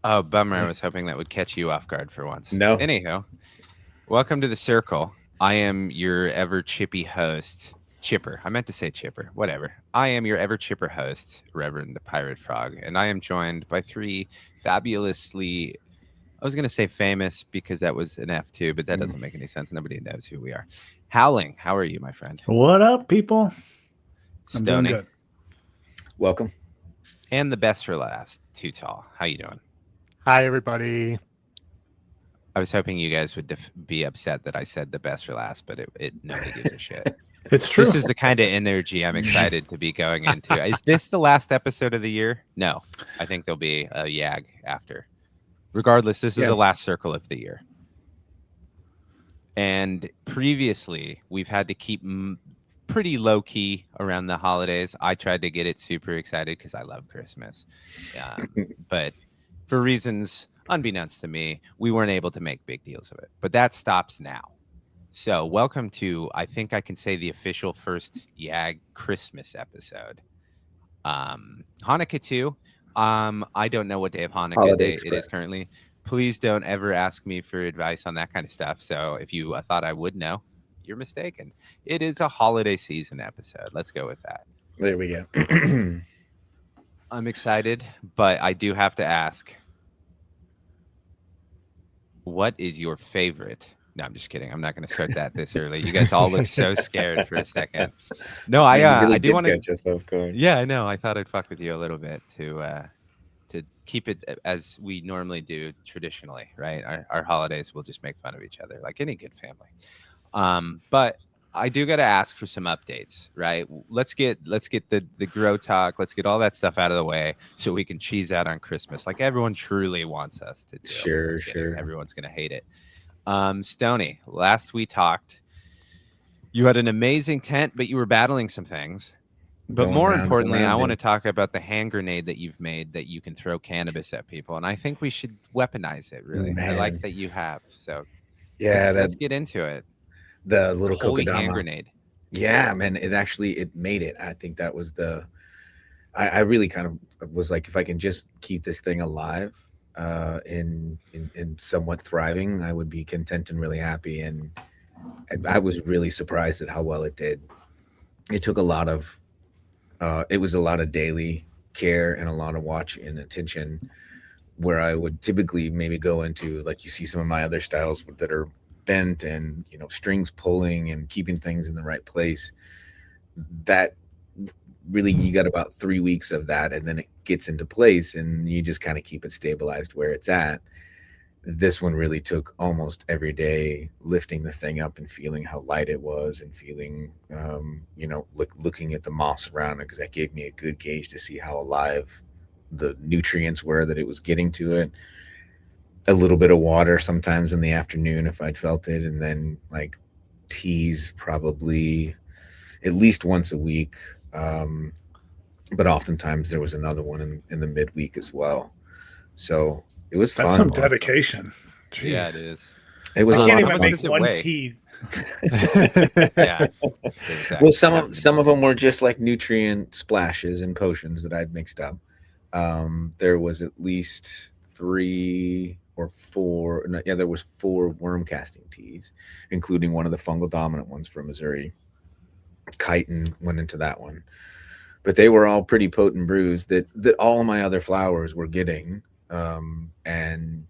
Oh, bummer. I was hoping that would catch you off guard for once. No. Anyhow, welcome to the circle. I am your ever-chippy host, Chipper. I meant to say Chipper. Whatever. I am your ever-chipper host, Reverend Pirate Frog, and I am joined by three fabulously, I was going to say famous because that was an F2, but that doesn't make any sense. Nobody knows who we are. Howling, how are you, my friend? What up, people? I'm doing Stoney, good. Welcome. and the best for last, Tootall. How you doing? Hi, everybody. I was hoping you guys would be upset that I said the best for last, but nobody gives a shit. It's true. This is the kind of energy I'm excited to be going into. Is this the last episode of the year? No, I think there'll be a YAG after. Regardless, this is the last circle of the year. And previously, we've had to keep pretty low key around the holidays. I tried to get it super excited because I love Christmas, but for reasons unbeknownst to me, we weren't able to make big deals of it. But that stops now. So welcome to, I think I can say, the official first YAG Christmas episode. Hanukkah too. I don't know what day of Hanukkah Holiday it is currently. Please don't ever ask me for advice on that kind of stuff. So if you thought I would know, you're mistaken. It is a holiday season episode. Let's go with that. There we go. I'm excited, but I do have to ask, what is your favorite? No, I'm just kidding. I'm not going to start that this early. You guys all look so scared for a second. No, I do want to catch yourself going. Yeah, I know. I thought I'd fuck with you a little bit to keep it as we normally do traditionally, right? Our holidays, we'll just make fun of each other like any good family. But I do got to ask for some updates, right? Let's get the grow talk. Let's get all that stuff out of the way so we can cheese out on Christmas like everyone truly wants us to do. Sure. Everyone's gonna hate it. Stoney, last we talked, you had an amazing tent, but you were battling some things. But more importantly, I want to talk about the hand grenade that you've made that you can throw cannabis at people, and I think we should weaponize it. Really, I like that you have. So let's get into it. The little holy hand kokedama grenade. Yeah, man, it made it. I think that was I really kind of was like, if I can just keep this thing alive, in somewhat thriving, I would be content and really happy. And I was really surprised at how well it did. It took a lot of it was a lot of daily care and a lot of watch and attention, where I would typically maybe go into, like, you see some of my other styles that are bent and, strings pulling and keeping things in the right place. That really, you got about 3 weeks of that, and then it gets into place and you just kind of keep it stabilized where it's at. This one really took almost every day, lifting the thing up and feeling how light it was, and feeling, looking at the moss around it, because that gave me a good gauge to see how alive the nutrients were that it was getting to it. A little bit of water sometimes in the afternoon if I'd felt it, and then like teas probably at least once a week. But oftentimes there was another one in the midweek as well. So it was fun. That's some dedication. Jeez. Yeah, it is. It was. I can't How even much make does it one weigh? tea. Yeah. Exactly. Well, some of them were just like nutrient splashes and potions that I'd mixed up. There was at least 3 or 4. No, yeah, there was 4 worm casting teas, including one of the fungal dominant ones from Missouri. Chitin went into that one, but they were all pretty potent brews that all my other flowers were getting. And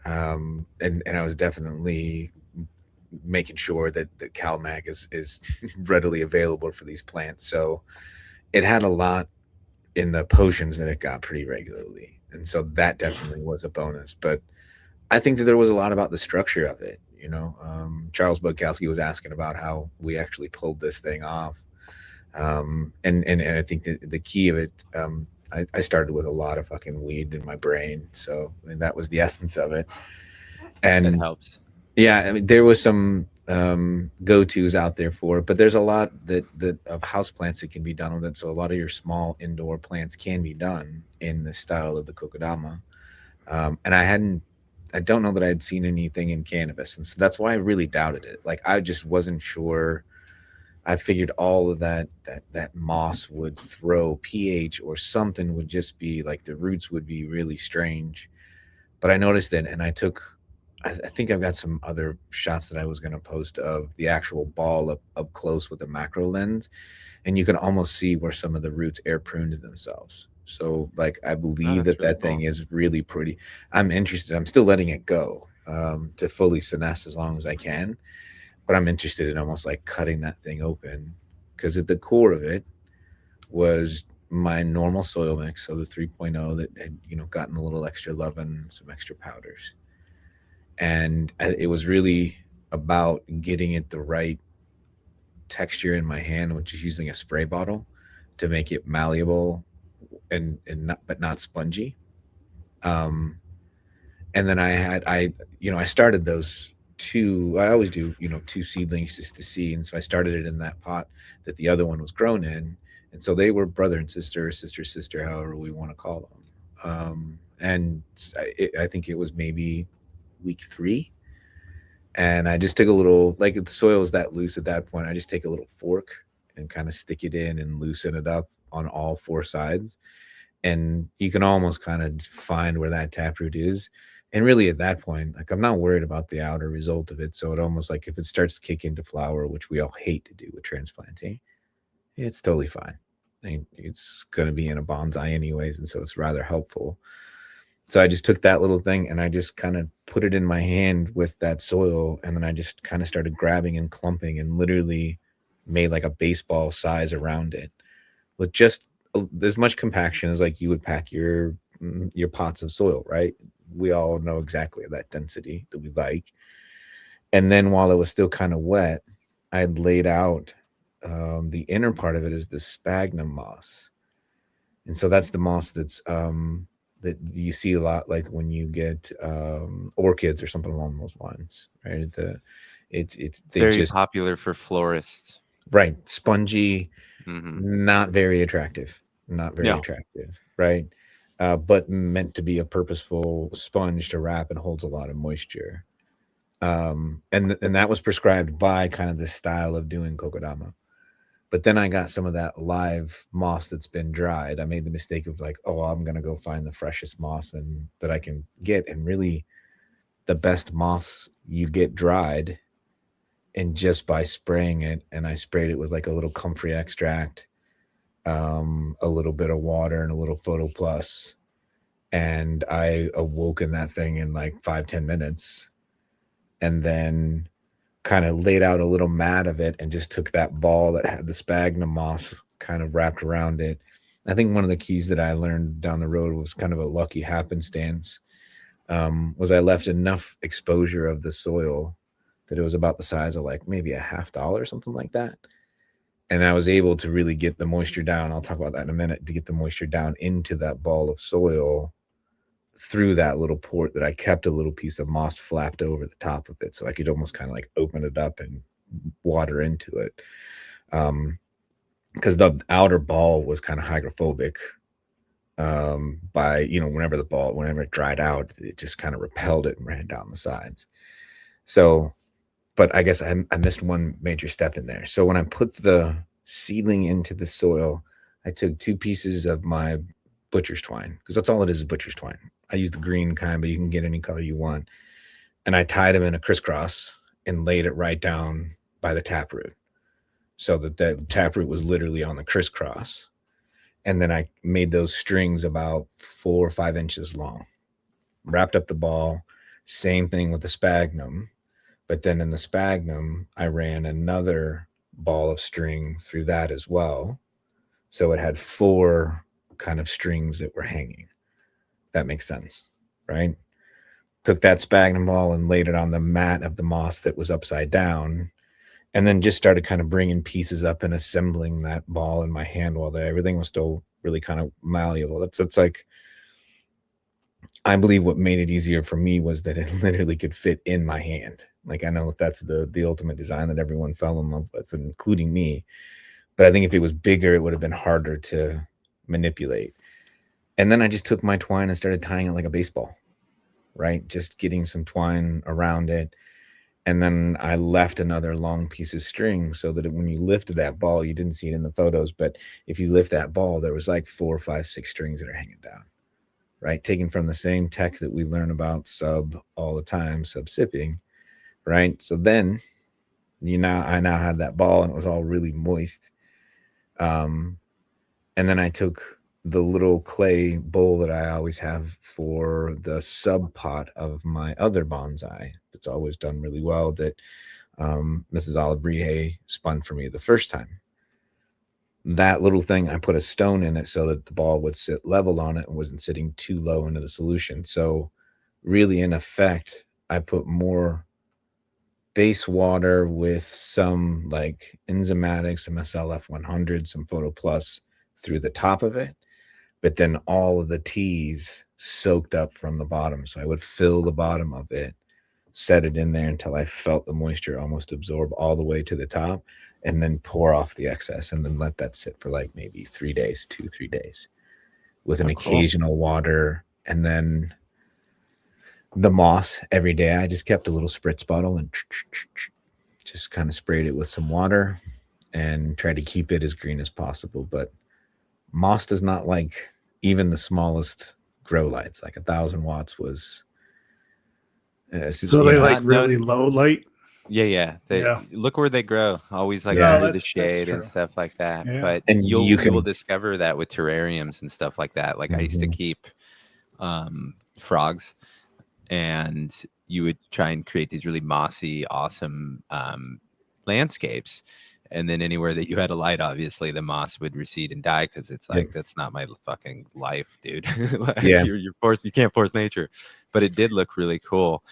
I was definitely making sure that CalMag is readily available for these plants. So it had a lot in the potions that it got pretty regularly. And so that definitely was a bonus. But I think that there was a lot about the structure of it. Charles Budkowski was asking about how we actually pulled this thing off. And I think that the key of it, I started with a lot of fucking weed in my brain. So that was the essence of it. And That helps. yeah, I mean, there was some go-tos out there for it, but there's a lot that of house plants that can be done with it. So a lot of your small indoor plants can be done in the style of the kokedama. And I don't know that I had seen anything in cannabis, and so that's why I really doubted it. Like, I just wasn't sure. I figured all of that moss would throw pH, or something would just be like, the roots would be really strange. But I noticed it, and I think I've got some other shots that I was going to post of the actual ball up close with a macro lens, and you can almost see where some of the roots air pruned themselves. So like I believe that's really that thing cool. is really pretty. I'm interested. I'm still letting it go to fully senesce as long as I can, but I'm interested in almost like cutting that thing open, because at the core of it was my normal soil mix, so the 3.0 that had gotten a little extra love and some extra powders, and it was really about getting it the right texture in my hand, which is using a spray bottle to make it malleable and not, but not spongy. Um, and then I started those two. I always do two seedlings just to see, and so I started it in that pot that the other one was grown in, and so they were brother and sister, sister, however we want to call them. And I think it was maybe week 3, and I just took a little, like if the soil is that loose at that point, I just take a little fork and kind of stick it in and loosen it up on all 4 sides, and you can almost kind of find where that taproot is. And really at that point, like I'm not worried about the outer result of it. So it almost like if it starts to kick into flower, which we all hate to do with transplanting, it's totally fine. I mean, it's going to be in a bonsai anyways, and so it's rather helpful. So I just took that little thing and I just kind of put it in my hand with that soil, and then I just kind of started grabbing and clumping and literally made like a baseball size around it with just as much compaction as like you would pack your pots of soil, right? We all know exactly that density that we like. And then while it was still kind of wet, I had laid out the inner part of it is the sphagnum moss, and so that's the moss that's that you see a lot, like when you get orchids or something along those lines, right? It's they Very just popular for florists. right, spongy, Mm-hmm. not very attractive, not very Yeah. attractive, right? But meant to be a purposeful sponge to wrap and holds a lot of moisture. And that was prescribed by kind of this style of doing kokedama. But then I got some of that live moss that's been dried. I made the mistake of like, oh, I'm gonna go find the freshest moss and that I can get, and really, the best moss you get dried, and just by spraying it, and I sprayed it with like a little comfrey extract, a little bit of water, and a little Photo Plus, and I awoke in that thing in like 5-10 minutes, and then kind of laid out a little mat of it and just took that ball that had the sphagnum moss kind of wrapped around it. I think one of the keys that I learned down the road was kind of a lucky happenstance. Was I left enough exposure of the soil that it was about the size of like maybe a $50 or something like that. And I was able to really get the moisture down. I'll talk about that in a minute, to get the moisture down into that ball of soil through that little port that I kept a little piece of moss flapped over the top of it, so I could almost kind of like open it up and water into it. Because the outer ball was kind of hydrophobic. By whenever it dried out, it just kind of repelled it and ran down the sides. So, but I guess I missed one major step in there. So when I put the seedling into the soil, I took 2 pieces of my butcher's twine, because that's all it is butcher's twine. I use the green kind, but you can get any color you want. And I tied them in a crisscross and laid it right down by the taproot, so that the taproot was literally on the crisscross. And then I made those strings about 4 or 5 inches long, wrapped up the ball. Same thing with the sphagnum. But then in the sphagnum, I ran another ball of string through that as well. So it had 4 kind of strings that were hanging. That makes sense, right? Took that sphagnum ball and laid it on the mat of the moss that was upside down, and then just started kind of bringing pieces up and assembling that ball in my hand while everything was still really kind of malleable. That's like, I believe what made it easier for me was that it literally could fit in my hand. Like, I know that's the ultimate design that everyone fell in love with, including me. But I think if it was bigger, it would have been harder to manipulate. And then I just took my twine and started tying it like a baseball, right? Just getting some twine around it. And then I left another long piece of string so that when you lifted that ball, you didn't see it in the photos, but if you lift that ball, there was like 4, 5, 6 strings that are hanging down. right? Taken from the same tech that we learn about sub all the time, sub sipping, right? So then I now had that ball and it was all really moist. And then I took the little clay bowl that I always have for the sub pot of my other bonsai. It's always done really well that Mrs. Olibrihe spun for me the first time. That little thing, I put a stone in it so that the ball would sit level on it and wasn't sitting too low into the solution. So really, in effect, I put more base water with some like enzymatics, some SLF 100, some Photo Plus through the top of it, but then all of the teas soaked up from the bottom. So I would fill the bottom of it, set it in there until I felt the moisture almost absorb all the way to the top, and then pour off the excess and then let that sit for like maybe 3 days, 2-3 days with an occasional water. And then the moss every day, I just kept a little spritz bottle and just kind of sprayed it with some water and tried to keep it as green as possible. But moss does not like even the smallest grow lights. Like 1,000 watts was So they like really low light. Yeah. Look where they grow. Always like under the shade and stuff like that. Yeah. But and you will discover that with terrariums and stuff like that. Like I used to keep frogs, and you would try and create these really mossy, awesome landscapes. And then anywhere that you had a light, obviously the moss would recede and die because it's like, that's not my fucking life, dude. Like, you can't force nature. But it did look really cool.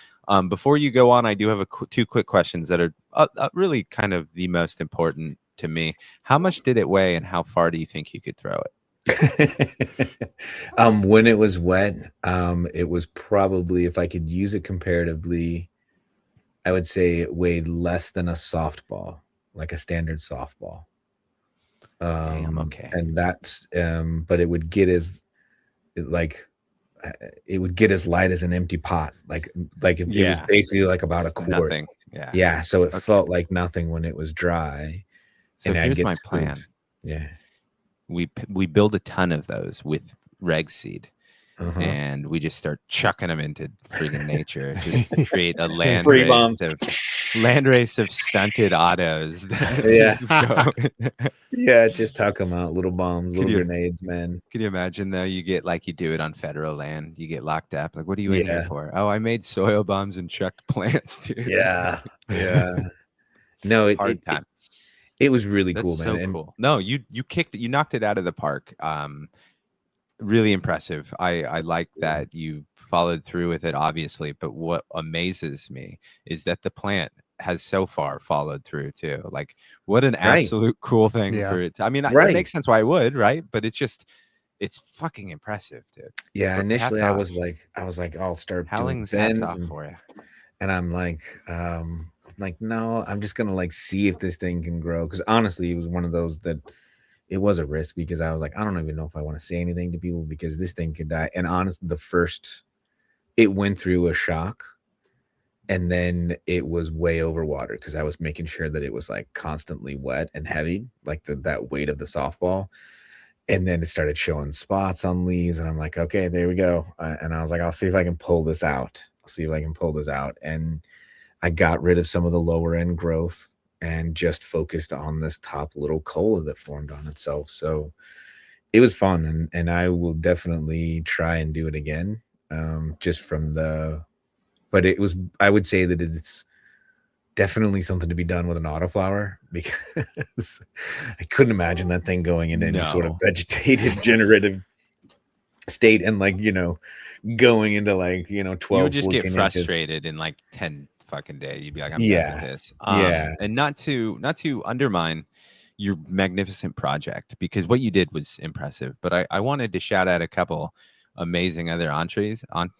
Before you go on, I do have two quick questions that are really kind of the most important to me. How much did it weigh, and how far do you think you could throw it? When it was wet, it was probably, if I could use it comparatively, I would say it weighed less than a softball, like a standard softball. Damn, okay. And that's but it would get as light as an empty pot. Like it was basically like about a quart. Nothing. Yeah. So it felt like nothing when it was dry. So and here's my plan. Yeah. We build a ton of those with reg seed. And we just start chucking them into freaking nature. Just create a land race of stunted autos. Just tuck them out. Little bombs, little grenades, man. Can you imagine though? You get like you do it on federal land. You get locked up. Like, what are you in here for? Oh, I made soil bombs and chucked plants, dude. Yeah. No, it was really cool, man. So cool. No, you kicked it. You knocked it out of the park. Really impressive. I like that you followed through with it, obviously, but what amazes me is that the plant has so far followed through too. Like, what an absolute cool thing for it. I mean, it makes sense why I would, right? But it's fucking impressive, dude. Yeah, initially I was like, I'll start Howling's doing hats off for you. And I'm like, no, I'm just gonna like see if this thing can grow. Because honestly, it was one of those that it was a risk, because I was like, I don't even know if I want to say anything to people because this thing could die. And honestly, it went through a shock, and then it was way over water because I was making sure that it was like constantly wet and heavy, like that weight of the softball. And then it started showing spots on leaves, and I'm like, okay, there we go. And I was like, I'll see if I can pull this out. And I got rid of some of the lower end growth and just focused on this top little cola that formed on itself. So it was fun, and I will definitely try and do it again. But I would say that it's definitely something to be done with an autoflower, because I couldn't imagine that thing going into any sort of vegetative generative state and going into 12, you would just get 14 frustrated inches. in like 10 fucking day. You'd be like, I'm done with this. And not to undermine your magnificent project, because what you did was impressive, but I wanted to shout out a couple amazing other entrees. I'm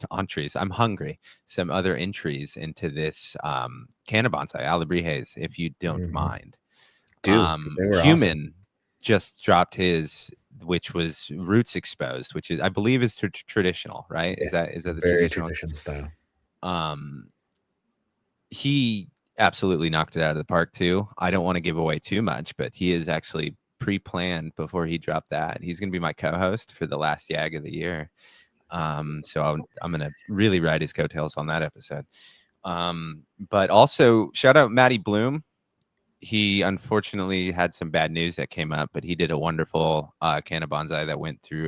hungry. Some other entries into this cannabonsai Olibrihes, if you don't mind. Dude, they were Human awesome. Just dropped his, which was roots exposed, which is, I believe, is traditional, right? Yes, Is that the very traditional style? He absolutely knocked it out of the park too. I don't want to give away too much, but he is actually pre-planned before he dropped that. He's going to be my co-host for the last YAG of the year. So I'm gonna really ride his coattails on that episode. But also shout out Matty Bloom. He unfortunately had some bad news that came up, but he did a wonderful cannabonsai that went through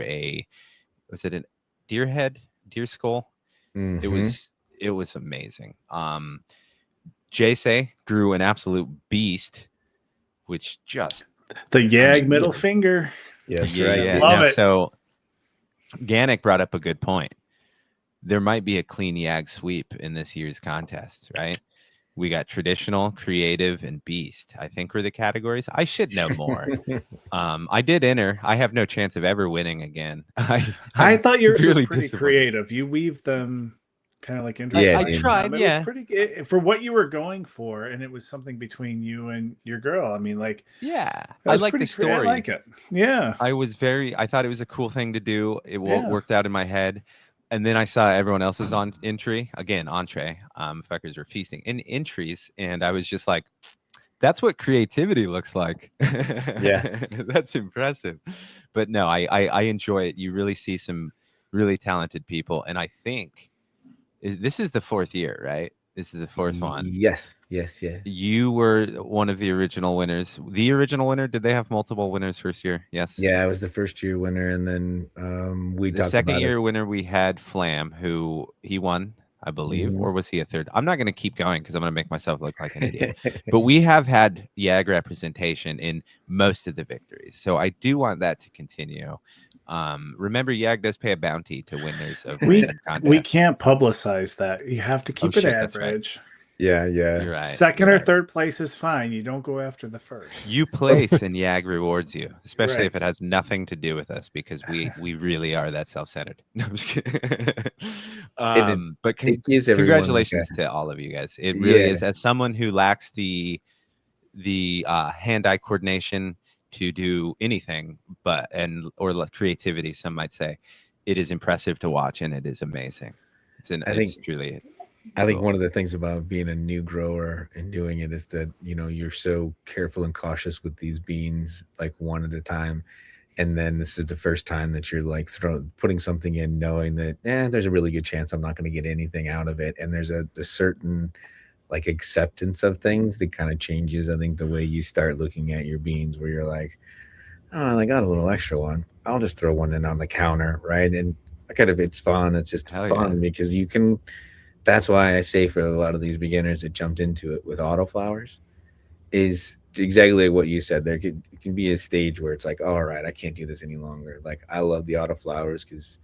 was it a deer skull? Mhm. It was amazing. Jay grew an absolute beast, which just the Yag middle finger. Yes, yeah, right. yeah. Love it. So Gannick brought up a good point. There might be a clean Yag sweep in this year's contest, right? We got traditional, creative, and beast. I think were the categories. I should know more. I did enter. I have no chance of ever winning again. I thought yours was really pretty creative. You weave them kind of like Yeah, I tried. It Yeah, was pretty for what you were going for, and it was something between you and your girl. I mean, like, yeah. that I was like the pretty story. I like it. Yeah. I thought it was a cool thing to do. It worked out in my head. And then I saw everyone else's entree. Fuckers were feasting in entries. And I was just like, that's what creativity looks like. Yeah. That's impressive. But no, I enjoy it. You really see some really talented people. And I think this is the 4th year, right? This is the 4th one. Yes. You were one of the original winners. The original winner, did they have multiple winners first year? Yes. Yeah, I was the first year winner, and then we The talked second about year it. winner, we had Flam, who he won, I believe, Mhm. or was he a third? I'm not going to keep going because I'm going to make myself look like an idiot. But we have had Yag representation in most of the victories, so I do want that to continue. Remember, Yag does pay a bounty to winners of random contests. We can't publicize that. You have to keep it average. Yeah. You're right. Second or third place is fine. You don't go after the first. You place and Yag rewards you, especially Right. if it has nothing to do with us, because we really are that self-centered. No, I'm just kidding. But it gives everyone congratulations to all of you guys. It really is. As someone who lacks the hand-eye coordination to do anything, or creativity, some might say, it is impressive to watch, and it is amazing. It's truly. I think one of the things about being a new grower and doing it is that, you're so careful and cautious with these beans, like one at a time. And then this is the first time that you're like putting something in, knowing that there's a really good chance I'm not going to get anything out of it. And there's a certain like acceptance of things that kind of changes, I think, the way you start looking at your beans, where you're like, oh, I got a little extra one. I'll just throw one in on the counter, right? And it's fun. It's just fun because you can. That's why I say for a lot of these beginners that jumped into it with autoflowers is exactly what you said. It can be a stage where it's like, all right, I can't do this any longer. Like, I love the autoflowers because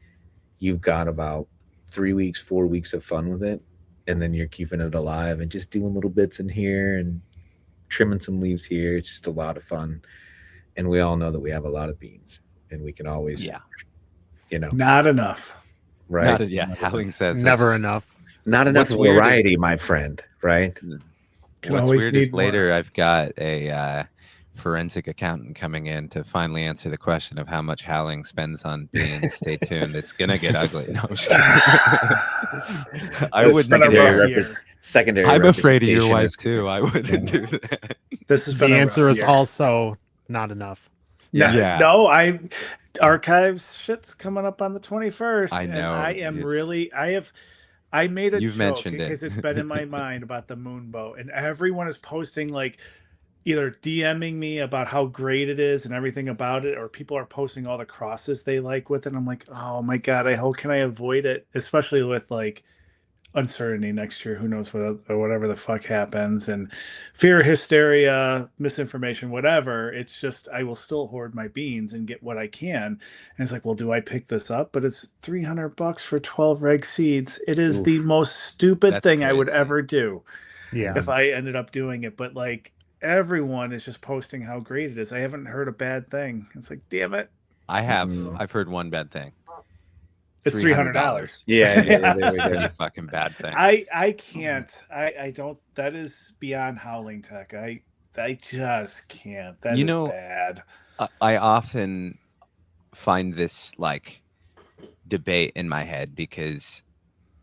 you've got about 3 weeks, 4 weeks of fun with it. And then you're keeping it alive and just doing little bits in here and trimming some leaves here. It's just a lot of fun. And we all know that we have a lot of beans and we can always, not enough. Right. Howling says never enough. Not enough variety, my friend, right? What's weird is later I've got a forensic accountant coming in to finally answer the question of how much Howling spends on beans. Stay tuned. It's going to get ugly. No, I'm just kidding. I wouldn't secondary. I'm afraid of your wife too. I wouldn't do that. This has been the answer is also not enough. Yeah. No, archives shit's coming up on the 21st. I know. And I made a You've joke mentioned because it. It's been in my mind about the moonbow, and everyone is posting, like, either DMing me about how great it is and everything about it, or people are posting all the crosses they like with it. I'm like, oh my God, how can I avoid it? Especially with like uncertainty next year. Who knows whatever the fuck happens, and fear, hysteria, misinformation, whatever. It's just, I will still hoard my beans and get what I can. And it's like, well, do I pick this up? But it's $300 for 12 reg seeds. It is the most stupid thing I would ever do. Yeah. If I ended up doing it. But like, everyone is just posting how great it is. I haven't heard a bad thing. It's like, damn it. I've heard one bad thing. It's $300. Yeah. Pretty fucking bad thing. I can't. I don't. That is beyond Howling Tech. I just can't. That is bad. I often find this like debate in my head because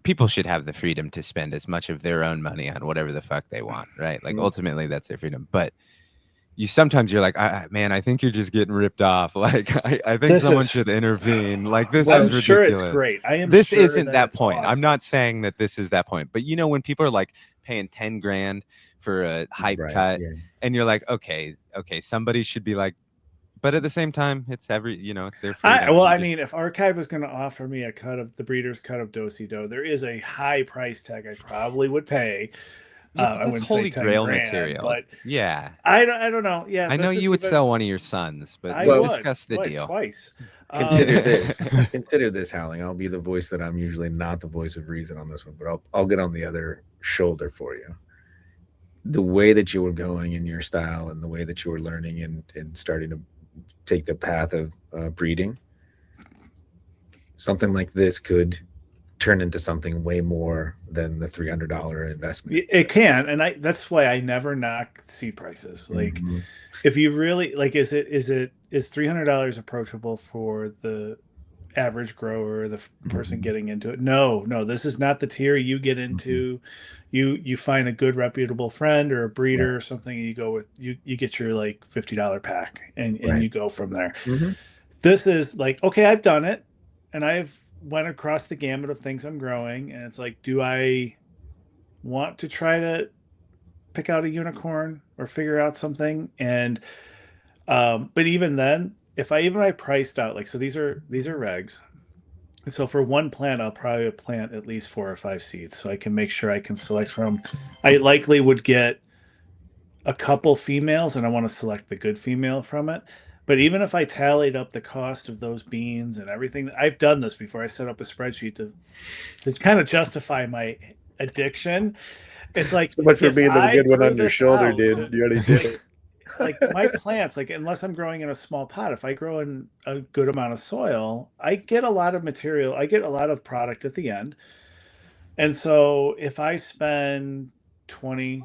people should have the freedom to spend as much of their own money on whatever the fuck they want, right? Like ultimately that's their freedom. But sometimes you're like, man, I think you're just getting ripped off. Like, I think This someone is- should intervene. Like, this I'm is sure it's ridiculous. great. I am This sure isn't that it's point. I'm awesome. not saying that this is that point. But when people are like paying 10 grand for a hype Right, cut, yeah. and you're like, okay, somebody should be like, but at the same time, it's it's their freedom. Well, You I just- mean, if Archive was going to offer me a cut of the breeder's cut of Do-si-Do, there is a high price tag I probably would pay. Yeah, but I that's wouldn't holy say 10 grail grand, material. but Yeah, I don't know. Yeah, I know this is you would even- sell one of your sons, but I we'll would discuss the What, deal. twice. Consider this. Consider this, Howling. I'll be the voice that I'm usually not the voice of reason on this one, but I'll get on the other shoulder for you. The way that you were going in your style and the way that you were learning and starting to take the path of breeding, something like this could turn into something way more than the $300 investment. It can, and that's why I never knock seed prices. Like, Mhm. if you really like, is $300 approachable for the average grower, the person getting into it? No, this is not the tier you get into. You find a good reputable friend or a breeder or something, and you go with you get your like $50 pack and Right. you go from there. Mhm. This is like, okay, I've done it, and I've went across the gamut of things I'm growing, and it's like, do I want to try to pick out a unicorn or figure out something? And but even then, if I priced out, like, so these are regs, so for one plant I'll probably plant at least 4 or 5 seeds, so I can make sure I can select from. I likely would get a couple females, and I want to select the good female from it. But even if I tallied up the cost of those beans and everything, I've done this before. I set up a spreadsheet to kind of justify my addiction. It's like, So much for if being the I good one grew on your this shoulder, out dude. to- You already did it. like my plants, like, unless I'm growing in a small pot, if I grow in a good amount of soil, I get a lot of material. I get a lot of product at the end. And so if I spend 20,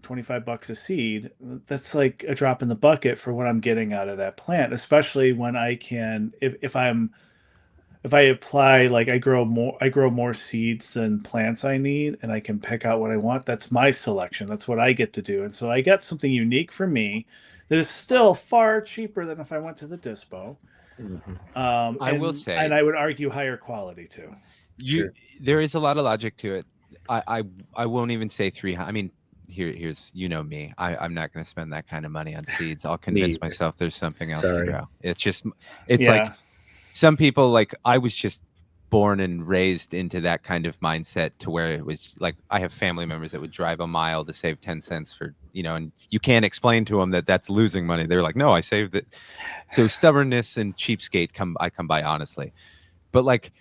25 bucks a seed, that's like a drop in the bucket for what I'm getting out of that plant, especially when I can, if I apply, like, I grow more seeds than plants I need, and I can pick out what I want. That's my selection. That's what I get to do. And so I got something unique for me that is still far cheaper than if I went to the dispo. Mhm. I will say, and I would argue higher quality too. Sure. There is a lot of logic to it. I won't even say 300. I mean, here's me. I'm not going to spend that kind of money on seeds. I'll convince either. myself there's something else Sorry. to grow. It's Yeah. like some people, like, I was just born and raised into that kind of mindset, to where it was like, I have family members that would drive a mile to save 10 cents for, and you can't explain to them that that's losing money. They're like, no, I saved it. So stubbornness and cheapskate I come by, honestly. But like,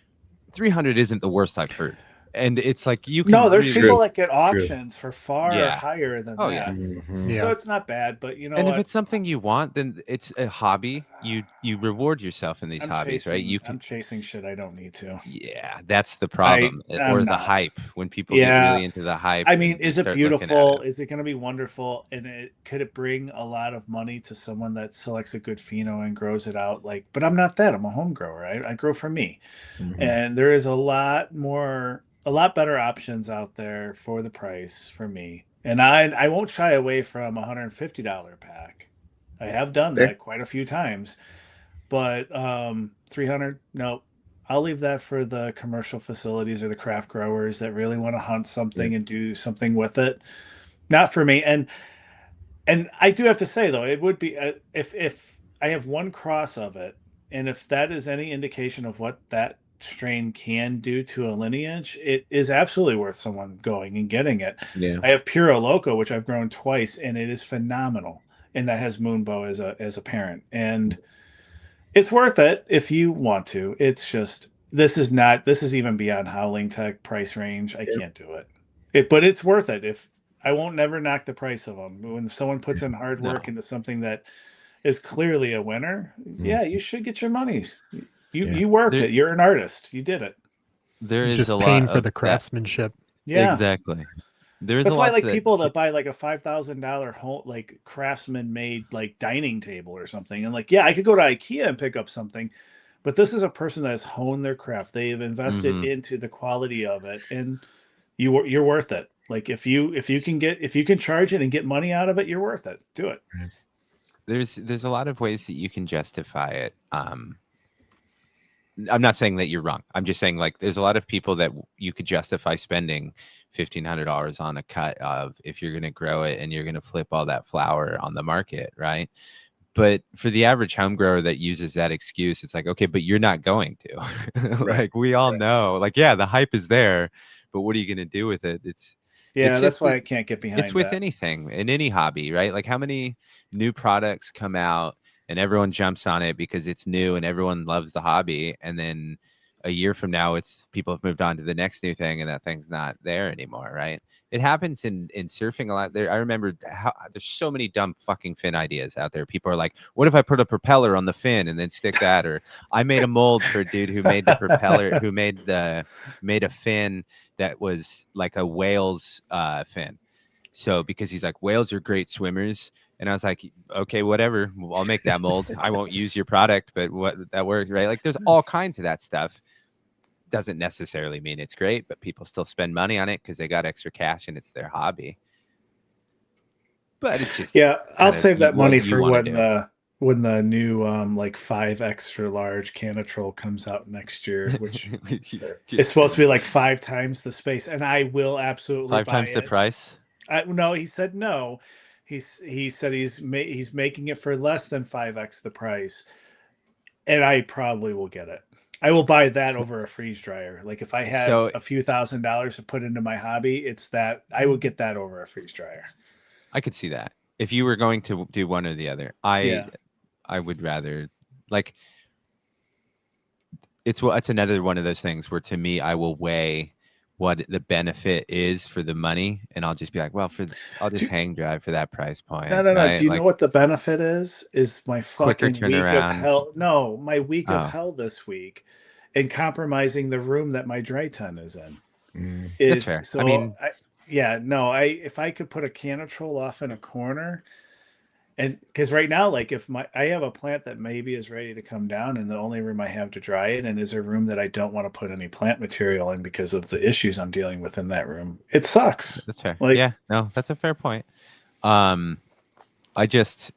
300 isn't the worst I've heard. And it's like, you can No, there's really, people that get auctions for far Yeah. higher than Oh, that. yeah. Mhm. Yeah. So it's not bad, but you know and what? if it's something you want, then it's a hobby. You reward yourself in these hobbies, right? I'm chasing shit I don't need to. Yeah, that's the problem. I'm Or the not. hype, when people Yeah. get really into the hype. I mean, and you is it start looking at beautiful? it. Is it going to be wonderful? And could it bring a lot of money to someone that selects a good pheno and grows it out? Like, but I'm not that. I'm a home grower. I grow for me, Mhm. and there is a lot better options out there for the price for me. And I won't shy away from $150 pack. I have done Fair. that quite a few times, but 300, no. I'll leave that for the commercial facilities or the craft growers that really want to hunt something and do something with it. Not for me. And I do have to say, though, it would be, if I have one cross of it, and if that is any indication of what that strain can do to a lineage, it is absolutely worth someone going and getting it. Yeah. I have Puro Loco, which I've grown twice, and it is phenomenal. And that has Moonbow as a parent, and it's worth it if you want to. It's just, this is even beyond Howling Tech price range. I can't do it. But it's worth it. If I won't never knock the price of them. When someone puts in hard work into something that is clearly a winner, yeah, you should get your money. You worked it. You're an artist. You did it. There is Just a paying lot for of the that. craftsmanship. Yeah. Exactly. There's That's a why, lot like, that people that buy like a $5,000 home, like, craftsman made like dining table or something, and like, yeah, I could go to IKEA and pick up something, but this is a person that has honed their craft. They have invested Mhm. into the quality of it, and you're worth it. Like, if you can charge it and get money out of it, you're worth it. Do it. there's a lot of ways that you can justify it. I'm not saying that you're wrong. I'm just saying like there's a lot of people that you could justify spending $1,500 on a cut of if you're going to grow it and you're going to flip all that flower on the market, right? But for the average home grower that uses that excuse, it's like, okay, but you're not going to. Right. Like we all Right. know, like, yeah, the hype is there, but what are you going to do with it? It's Yeah, that's just why I can't get behind it's with that. anything in any hobby, right? Like how many new products come out and everyone jumps on it because it's new and everyone loves the hobby, and then a year from now it's people have moved on to the next new thing and that thing's not there anymore, right? It happens in surfing a lot. There, I remember how there's so many dumb fucking fin ideas out there. People are like, what if I put a propeller on the fin and then stick that? Or I made a mold for a dude who made the propeller, who made a fin that was like a whale's fin. So because he's like, whales are great swimmers. And I was like, okay, whatever. I'll make that mold. I won't use your product, but what that works, right? Like there's all kinds of that stuff. Doesn't necessarily mean it's great, but people still spend money on it because they got extra cash and it's their hobby. But it's just Yeah, I'll kind of save that what money you for want to when do. the new like 5 extra large Canatrol comes out next year, which it's supposed to be like 5 times the space, and I will absolutely 5 buy times the it. price. No, he said no. He said he's making it for less than 5x the price, and I probably will get it. I will buy that over a freeze dryer. Like if I had So a few $1,000s to put into my hobby, it's that I would get that over a freeze dryer. I could see that. If you were going to do one or the other, Yeah. I would rather like it's another one of those things where to me I will weigh what the benefit is for the money, and I'll just be like, well, I'll just Do, hang drive for that price no, point, no, no. Do right? you know Like what the benefit is? Is my quicker fucking week of turnaround. hell. No, my week of Oh, hell this week and compromising the room that my dry ton is in. Mm. that's Is fair. I so mean, yeah, no, if I could put a Canatrol off in a corner. And because right now, like if I have a plant that maybe is ready to come down, and the only room I have to dry it in is a room that I don't want to put any plant material in because of the issues I'm dealing with in that room. It sucks. that's fair. Like, Yeah, no, that's a fair point. I just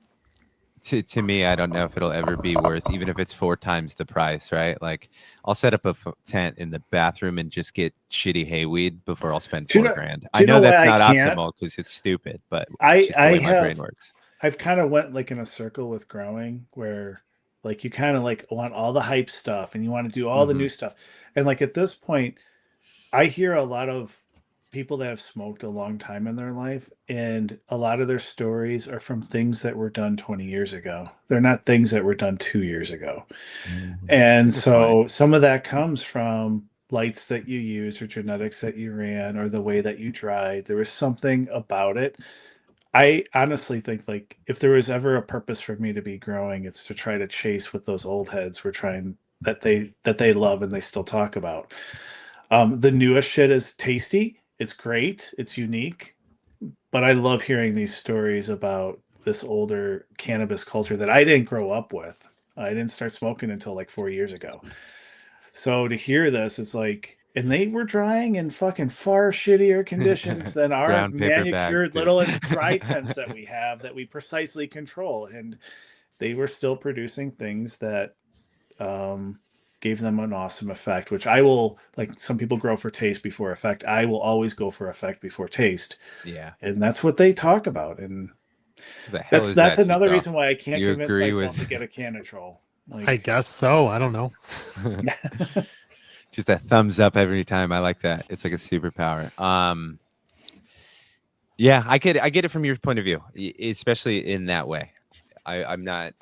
to me, I don't know if it'll ever be worth, even if it's 4 times the price, right? Like, I'll set up a tent in the bathroom and just get shitty hayweed before I'll spend do you 4 know? grand. Do I you know know why that's I not can't? optimal because it's stupid, but it's just the I way my brain have works. I've kind of went like in a circle with growing where like you kind of like want all the hype stuff and you want to do all the Mm-hmm. new stuff. And like at this point, I hear a lot of people that have smoked a long time in their life, and a lot of their stories are from things that were done 20 years ago. They're not things that were done 2 years ago. Mhm. And That's a good point. so some of that comes from lights that you use or genetics that you ran or the way that you dried. There was something about it. I honestly think like if there was ever a purpose for me to be growing, it's to try to chase what those old heads were trying that they love and they still talk about. The newest shit is tasty. It's great. It's unique. But I love hearing these stories about this older cannabis culture that I didn't grow up with. I didn't start smoking until like 4 years ago. So to hear this, it's like, and they were drying in fucking far shittier conditions than our Brown paper bags, manicured dude. little dry tents that we have that we precisely control. And they were still producing things that um, gave them an awesome effect, which I will, like some people grow for taste before effect. I will always go for effect before taste. Yeah. And that's what they talk about. And What the hell is that's that, another Tootall? reason why I can't You convince agree myself with to get a Canatrol. I Like, guess so. I don't know. just that thumbs up every time. I like that. It's like a superpower. Yeah, I get it from your point of view, especially in that way. I'm not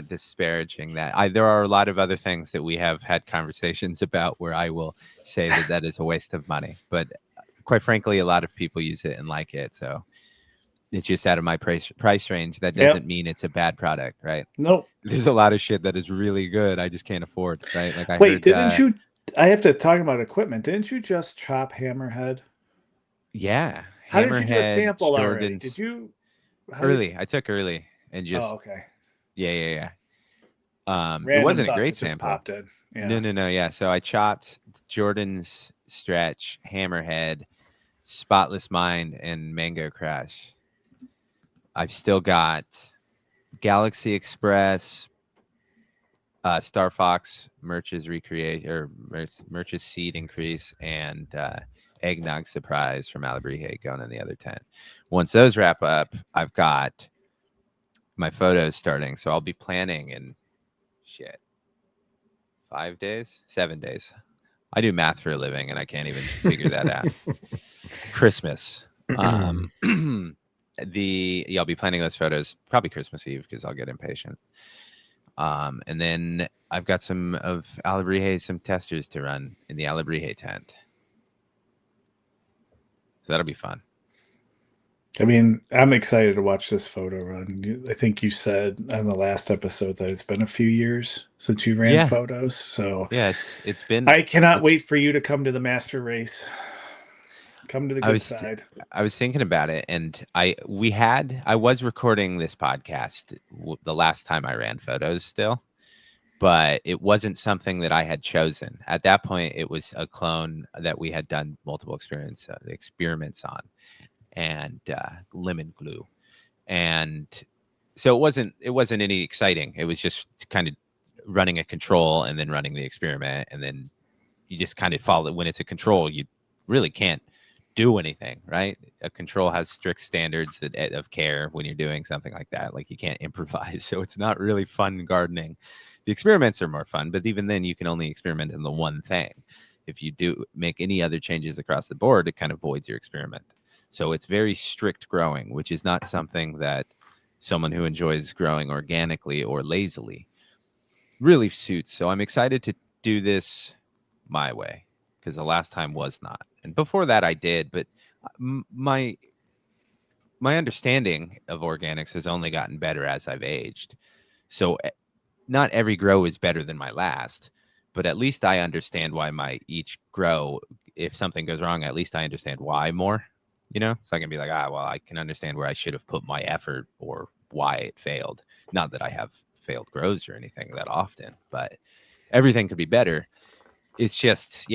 disparaging that. There are a lot of other things that we have had conversations about where I will say that is a waste of money, but quite frankly, a lot of people use it and like it, so it's just out of my price range. That yep. doesn't mean it's a bad product, right? Nope. There's a lot of shit that is really good. I just can't afford, right? Like I Wait, heard, didn't you? I have to talk about equipment. Didn't you just chop Hammerhead? yeah, How did you do a Hammerhead, sample already? Did Jordan's you? How did? early. I took early and Oh, just okay. yeah. It Random wasn't a thought great that just sample. popped in. Yeah. No. Yeah. So I chopped Jordan's Stretch, Hammerhead, Spotless Mind, and Mango Crush. I've still got Galaxy Express, Star Fox Merch's recreate or Merch's seed increase, and Eggnog Surprise from Alebrije going in the other tent. Once those wrap up, I've got my photos starting, so I'll be planning in 5 days, 7 days. I do math for a living, and I can't even figure that out. Christmas. I'll be planning those photos probably Christmas Eve because I'll get impatient. And then I've got some of Alebrije, some testers to run in the Alebrije tent. So that'll be fun. I mean, I'm excited to watch this photo run. I think you said on the last episode that it's been a few years since you ran photos. So yeah, it's been. I cannot wait for you to come to the master race. Come to the good side. I was thinking about it, and I was recording this podcast the last time I ran photos still, but it wasn't something that I had chosen. At that point, it was a clone that we had done multiple experiments on, and lemon glue, and so it wasn't any exciting. It was just kind of running a control and then running the experiment, and then you just kind of follow. When it's a control, you really can't do anything, right? A control has strict standards of care when you're doing something like that. Like you can't improvise, so it's not really fun gardening. The experiments are more fun, but even then you can only experiment in the one thing. If you do make any other changes across the board, it kind of voids your experiment. So it's very strict growing, which is not something that someone who enjoys growing organically or lazily really suits. So I'm excited to do this my way, because the last time was not. And before that I did, but my understanding of organics has only gotten better as I've aged. So not every grow is better than my last, but at least I understand why each grow, if something goes wrong, at least I understand why more, so I can be like, well, I can understand where I should have put my effort or why it failed. Not that I have failed grows or anything that often, but everything could be better. It's just,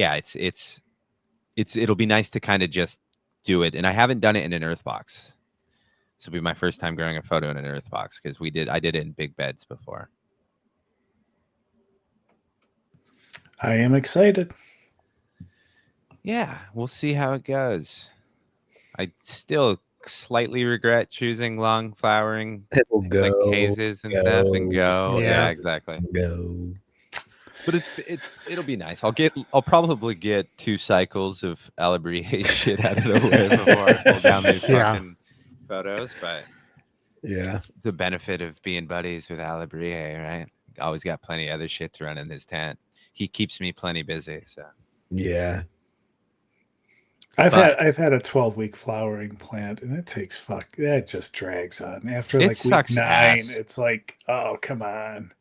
it'll be nice to kind of just do it. And I haven't done it in an earth box. This will be my first time growing a photo in an earth box, because I did it in big beds before. I am excited. Yeah, we'll see how it goes. I still slightly regret choosing long flowering like hazes and stuff and go. Yeah, exactly. Go. But it'll be nice. I'll probably get 2 cycles of Alebrije shit out of the way before I pull down these fucking photos. But yeah, it's a benefit of being buddies with Alebrije, right? Always got plenty of other shit to run in his tent. He keeps me plenty busy. So yeah. I've had a 12-week flowering plant, and it takes that just drags on. After like week 9, ass. it's like, oh, come on.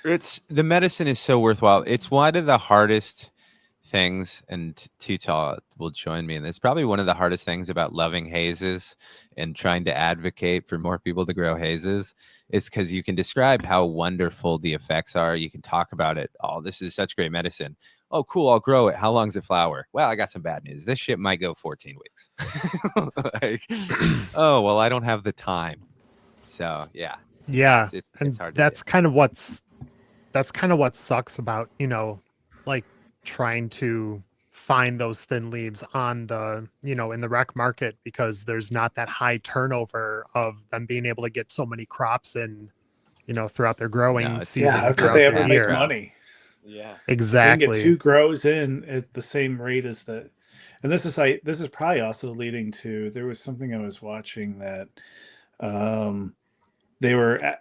The medicine is so worthwhile. It's one of the hardest things, and Tootall will join me in this. Probably one of the hardest things about loving hazes and trying to advocate for more people to grow hazes is because you can describe how wonderful the effects are. You can talk about it. Oh, this is such great medicine. Oh, cool. I'll grow it. How long does it flower? Well, I got some bad news. This shit might go 14 weeks. Oh, well, I don't have the time. So, yeah. Yeah. It's hard to that's kind of what sucks about, like trying to find those thin leaves on the, in the rec market, because there's not that high turnover of them being able to get so many crops in, throughout their growing season. Yeah, how could they ever make money? Yeah, They exactly. can get 2 grows in at the same rate as the, and this is probably also leading to, there was something I was watching that they were,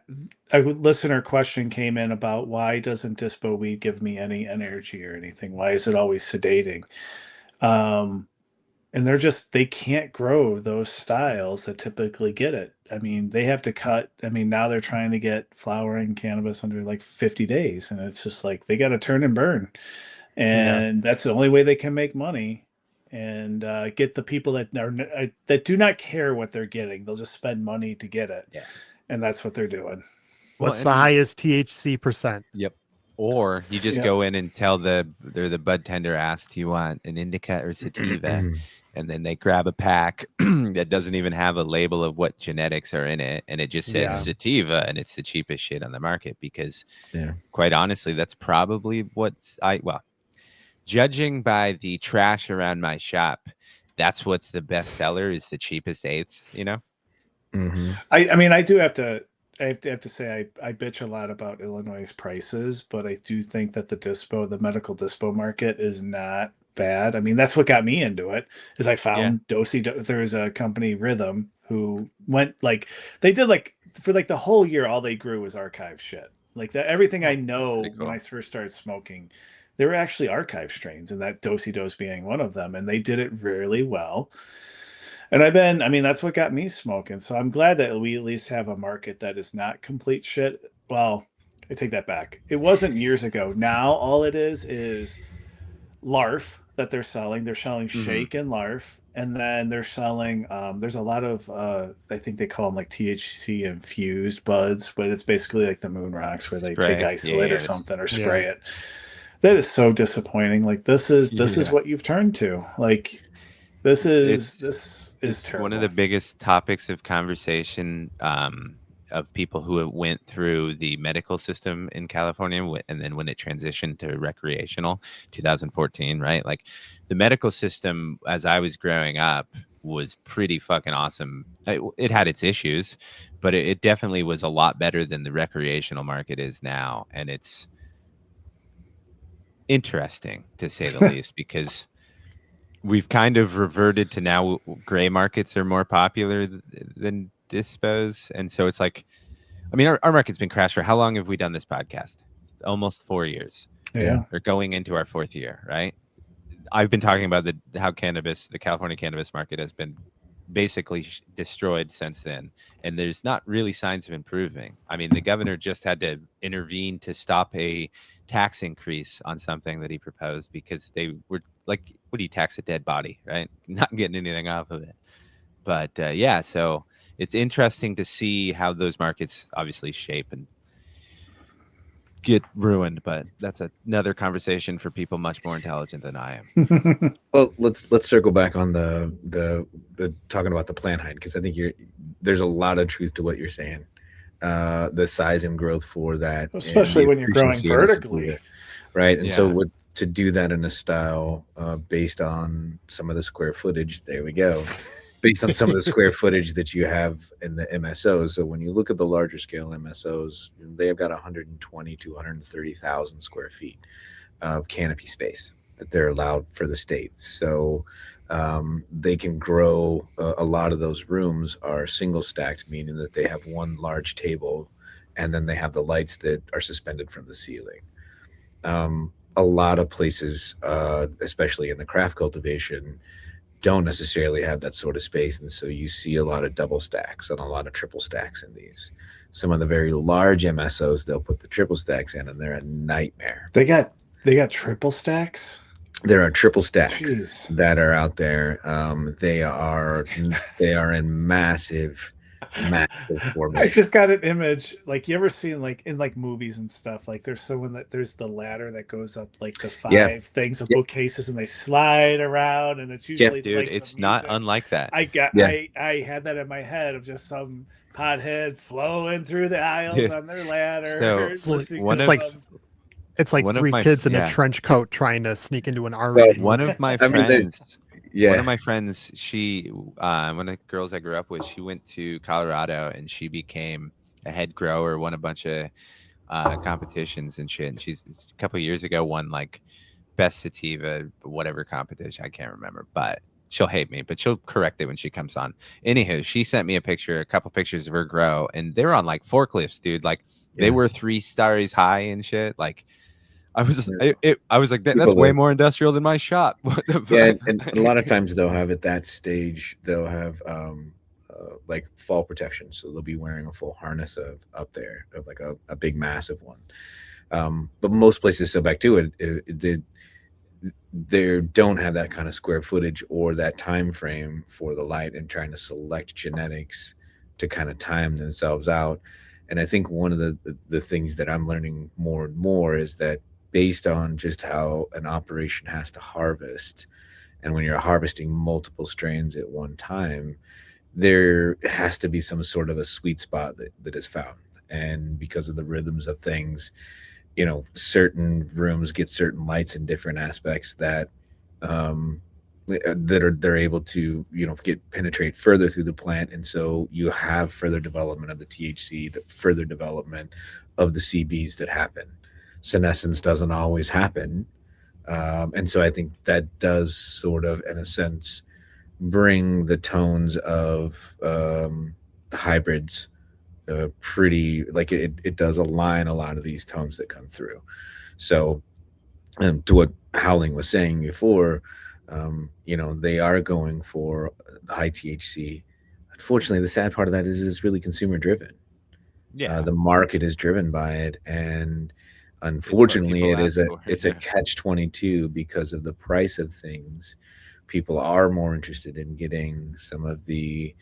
a listener question came in about why doesn't dispo weed give me any energy or anything? Why is it always sedating? And they can't grow those styles that typically get it. I mean, they have to cut. I mean, now they're trying to get flowering cannabis under like 50 days. And it's just like, they got to turn and burn. And that's the only way they can make money and get the people that do not care what they're getting. They'll just spend money to get it. Yeah. And that's what they're doing. What's the highest THC percent? Yep. Or you just Yeah. go in and tell the bud tender asks, "Do you want an indica or sativa?" And then they grab a pack that doesn't even have a label of what genetics are in it, and it just says Yeah. sativa, and it's the cheapest shit on the market because, Yeah. quite honestly, that's probably judging by the trash around my shop, that's what's the best seller is the cheapest eighths, you know? Mm-hmm. I mean, I do have to. I have to say, I bitch a lot about Illinois' prices, but I do think that the medical dispo market is not bad. I mean, that's what got me into it. Is I found there was a company, Rhythm, who went like they did like for like the whole year, all they grew was archive shit. Like that, everything I know Pretty when cool. I first started smoking, they were actually archive strains, and that Dosey Dose being one of them, and they did it really well. And I mean, that's what got me smoking. So I'm glad that we at least have a market that is not complete shit. Well, I take that back. It wasn't years ago. Now all it is larf that they're selling. They're selling shake and larf. And then they're selling, there's a lot of, I think they call them like THC infused buds, but it's basically like the moon rocks where they take Spray. isolate Yeah, or it's- something or spray it. That is so disappointing. Like this is Yeah. what you've turned to. Like this is It's terrible. one of the biggest topics of conversation of people who went through the medical system in California, and then when it transitioned to recreational, 2014, right? Like the medical system, as I was growing up, was pretty fucking awesome. It had its issues, but it definitely was a lot better than the recreational market is now, and it's interesting to say the least because we've kind of reverted to now gray markets are more popular than dispos. And so it's like, I mean, our market's been crashed for how long have we done this podcast? Almost 4 years. Yeah. We're going into our 4th year, right? I've been talking about how the California cannabis market has been basically destroyed since then. And there's not really signs of improving. I mean, the governor just had to intervene to stop a tax increase on something that he proposed because they were like, what do you tax a dead body, right? Not getting anything off of it. But yeah, so it's interesting to see how those markets obviously shape and get ruined, but that's another conversation for people much more intelligent than I am. Well, let's circle back on the talking about the plant height, because I think there's a lot of truth to what you're saying. The size and growth for that, especially when you're growing vertically, right? And so to do that in a style based on some of the square footage, there we go. Based on some of the square footage that you have in the MSOs. So when you look at the larger scale MSOs, they have got 120 to 130,000 square feet of canopy space that they're allowed for the state. So they can grow a lot of those rooms are single stacked, meaning that they have one large table and then they have the lights that are suspended from the ceiling. A lot of places, especially in the craft cultivation, don't necessarily have that sort of space, and so you see a lot of double stacks and a lot of triple stacks in these. Some of the very large MSOs, they'll put the triple stacks in, and they're a nightmare. They got triple stacks. There are triple stacks Jeez. that are out there. They are in massive formation. I just got an image. Like you ever seen like in like movies and stuff, like there's the ladder that goes up like the 5 things of bookcases and they slide around, and it's usually dude, like it's some not music. unlike that. I had that in my head of just some pothead flowing through the aisles on their ladder. So it's like one of 3 my- kids in yeah. a trench coat trying to sneak into an RV. One of my I mean, friends, yeah. one of my friends, she one of the girls I grew up with, she went to Colorado and she became a head grower, won a bunch of competitions and shit. And she's a couple of years ago won like best sativa, whatever competition, I can't remember, but she'll hate me, but she'll correct it when she comes on. Anywho, she sent me a couple pictures of her grow, and they were on like forklifts, dude. Like they were 3 stories high and shit. Like I was like, that's way more industrial than my shop. What the fuck? And a lot of times they'll have at that stage, they'll have like fall protection. So they'll be wearing a full harness up there of like a big massive one. But most places, so back to it, they don't have that kind of square footage or that time frame for the light and trying to select genetics to kind of time themselves out. And I think one of the things that I'm learning more and more is that based on just how an operation has to harvest, and when you're harvesting multiple strains at one time, there has to be some sort of a sweet spot that is found. And because of the rhythms of things, certain rooms get certain lights in different aspects that um, they're able to get penetrate further through the plant, and so you have further development of the THC, the further development of the CBs that happen. Senescence doesn't always happen, and so I think that does sort of, in a sense, bring the tones of the hybrids pretty like it does align a lot of these tones that come through. So to what Howling was saying before, they are going for high THC. Unfortunately, the sad part of that is it's really consumer driven. Yeah. The market is driven by it, and what unfortunately, people it is ask a for. it's a Yeah. catch-22 because of the price of things. People are more interested in getting some of the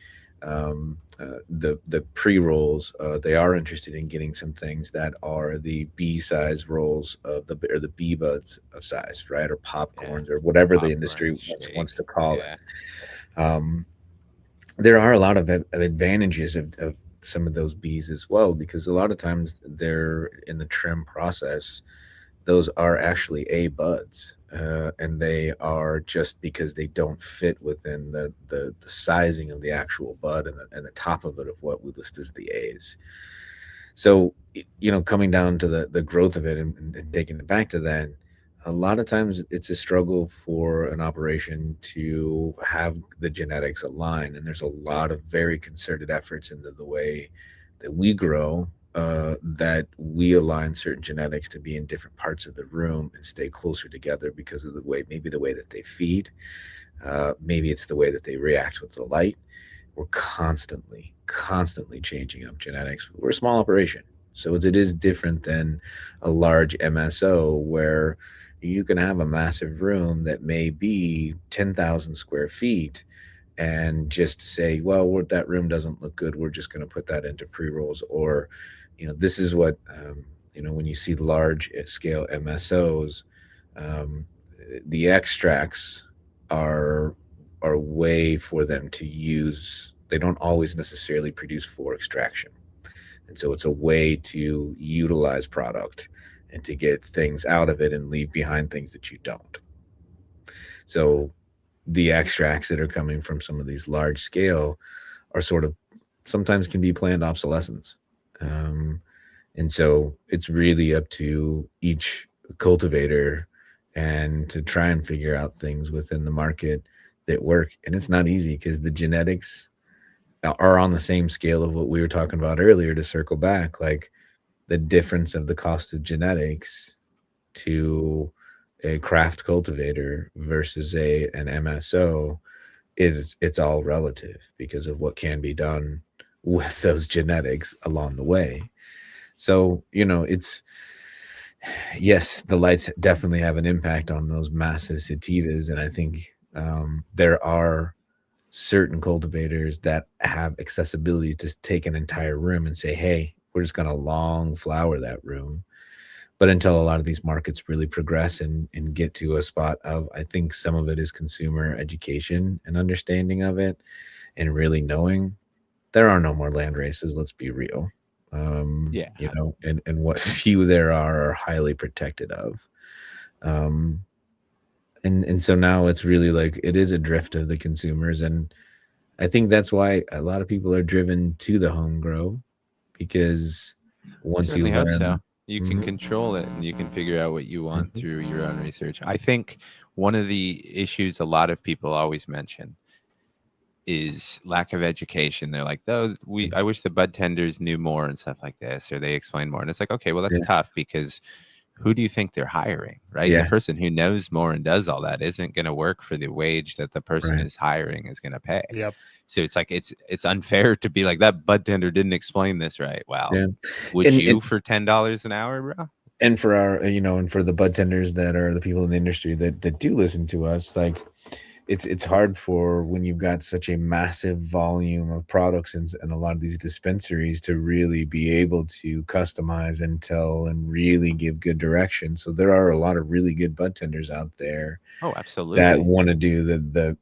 pre-rolls. They are interested in getting some things that are the B size rolls of the B buds of size, right? Or popcorns or whatever the industry Popcorn, wants shake. to call Yeah. it. There are a lot of advantages of some of those bees as well, because a lot of times they're in the trim process. Those are actually A buds, and they are just because they don't fit within the sizing of the actual bud and the top of it of what we list as the A's. So, coming down to the growth of it and taking it back to that, a lot of times it's a struggle for an operation to have the genetics align. And there's a lot of very concerted efforts into the way that we grow, that we align certain genetics to be in different parts of the room and stay closer together because of maybe the way that they feed, maybe it's the way that they react with the light. We're constantly changing up genetics. We're a small operation, so it is different than a large MSO where you can have a massive room that may be 10,000 square feet and just say, well, that room doesn't look good, we're just going to put that into pre-rolls. Or this is what when you see large scale MSOs, um, the extracts are a way for them to use. They don't always necessarily produce for extraction, and so it's a way to utilize product and to get things out of it and leave behind things that you don't. So the extracts that are coming from some of these large scale are sort of sometimes can be planned obsolescence. And so it's really up to each cultivator and to try and figure out things within the market that work. And it's not easy because the genetics are on the same scale of what we were talking about earlier, to circle back, like the difference of the cost of genetics to a craft cultivator versus an MSO it's all relative because of what can be done with those genetics along the way. So, yes, the lights definitely have an impact on those massive sativas. And I think there are certain cultivators that have accessibility to take an entire room and say, hey, we're just going to long flower that room. But until a lot of these markets really progress and get to a spot of, I think some of it is consumer education and understanding of it and really knowing there are no more land races. Let's be real. Yeah. And what few there are highly protected of. And so now it's really like it is a drift of the consumers. And I think that's why a lot of people are driven to the home grow, because once you Certainly hope so. learn, You can control it and you can figure out what you want through your own research. I think one of the issues a lot of people always mention is lack of education. They're like, oh, I wish the bud tenders knew more and stuff like this, or they explain more. And it's like, okay, well, that's Yeah. tough because who do you think they're hiring, right? Yeah. The person who knows more and does all that isn't going to work for the wage that the person Right. is hiring is going to pay. Yep. So it's like it's unfair to be like, that bud tender didn't explain this right. Well, Yeah. would And- you and- for $10 an hour, bro? And for our, and for the bud tenders that are the people in the industry that do listen to us, like, it's hard for when you've got such a massive volume of products and a lot of these dispensaries to really be able to customize and tell and really give good direction. So there are a lot of really good bud tenders out there Oh, that absolutely. want to do the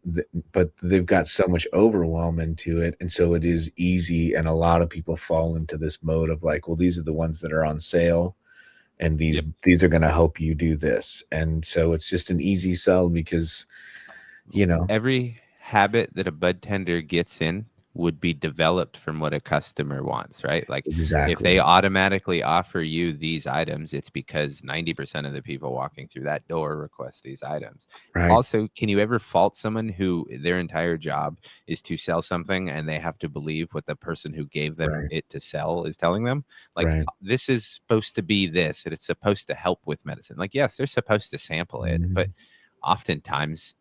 but they've got so much overwhelm into it, and so it is easy, and a lot of people fall into this mode of like, well, these are the ones that are on sale, and Yep. these are going to help you do this, and so it's just an easy sell because Every habit that a bud tender gets in would be developed from what a customer wants, right? Like if exactly they automatically offer you these items, it's because 90% of the people walking through that door request these items. right, Also, can you ever fault someone who their entire job is to sell something and they have to believe what the person who gave them right, it to sell is telling them? Like, right. this is supposed to be this, and it's supposed to help with medicine. Like, yes, they're supposed to sample it, but Mhm. oftentimes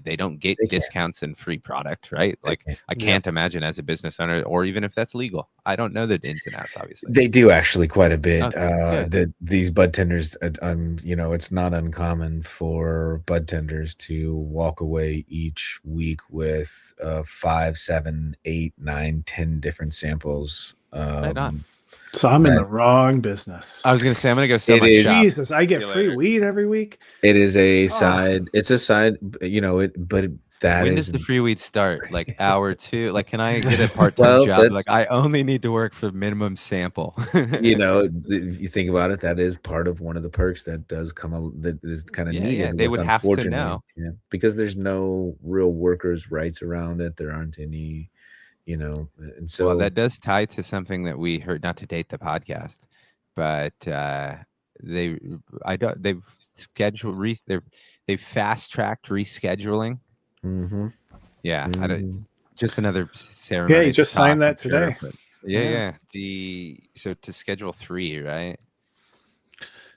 they don't get They can't. discounts and free product, right? They Like can't. I Yeah. can't imagine as a business owner, or even if that's legal. I don't know the ins and outs, obviously. They do actually quite a bit. Okay, good. That these bud tenders, it's not uncommon for bud tenders to walk away each week with 5, 7, 8, 9, 10 different samples. Right on. So I'm in That the wrong business. I was gonna say I'm gonna go sell it my is. shop. Jesus, I get See you free later. weed every week. It is a Oh. side. It's a side. That When is. does the free weed start? Like hour 2? Like, can I get a part-time Well, job? Like, I only need to work for minimum sample. if you think about it, that is part of one of the perks that does that is kind of Yeah, needed they with, would have to unfortunately, know. because there's no real workers' rights around it. There aren't any, and Well, so that does tie to something that we heard, not to date the podcast, but they I don't they've scheduled they've fast-tracked rescheduling. hmm Yeah, I don't hmm just another Yeah, ceremony you to just signed talk, I'm that sure, today. but Yeah. so to schedule 3, right?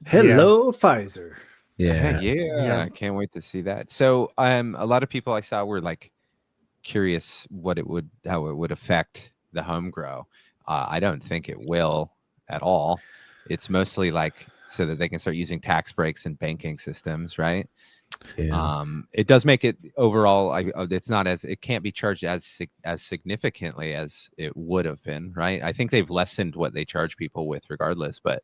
Hello, Pfizer. yeah, Yeah, I can't wait to see that. So, a lot of people I saw were like curious how it would affect the home grow. I don't think it will at all. It's mostly like so that they can start using tax breaks and banking systems, right? yeah. It does make it overall. It's not as it can't be charged as significantly as it would have been, right? I think they've lessened what they charge people with, regardless. But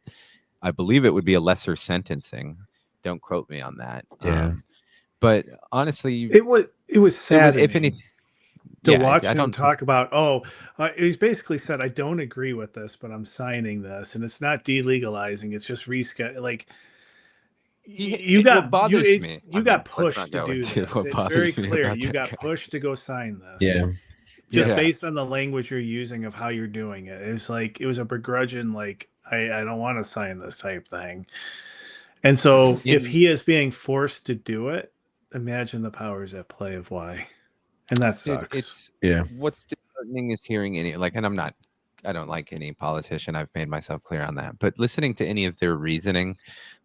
I believe it would be a lesser sentencing. Don't quote me on that. Yeah. But honestly, It was it would, saddening if anything, to yeah, watch I him don't think talk about. He's basically said, "I don't agree with this, but I'm signing this, and it's not delegalizing; it's just reschedule." Like you what bothers me. I you mean, got let's not pushed to go do into this. what It's very bothers me clear about you that got guy. pushed to go sign this. Yeah. Just Yeah. based on the language you're using of how you're doing it. It was like it was a begrudging, like I don't want to sign this type thing. And so if he is being forced to do it, imagine the powers at play of why. And that Dude, sucks. Yeah. what's disheartening is hearing any and I don't like any politician. I've made myself clear on that. But listening to any of their reasoning,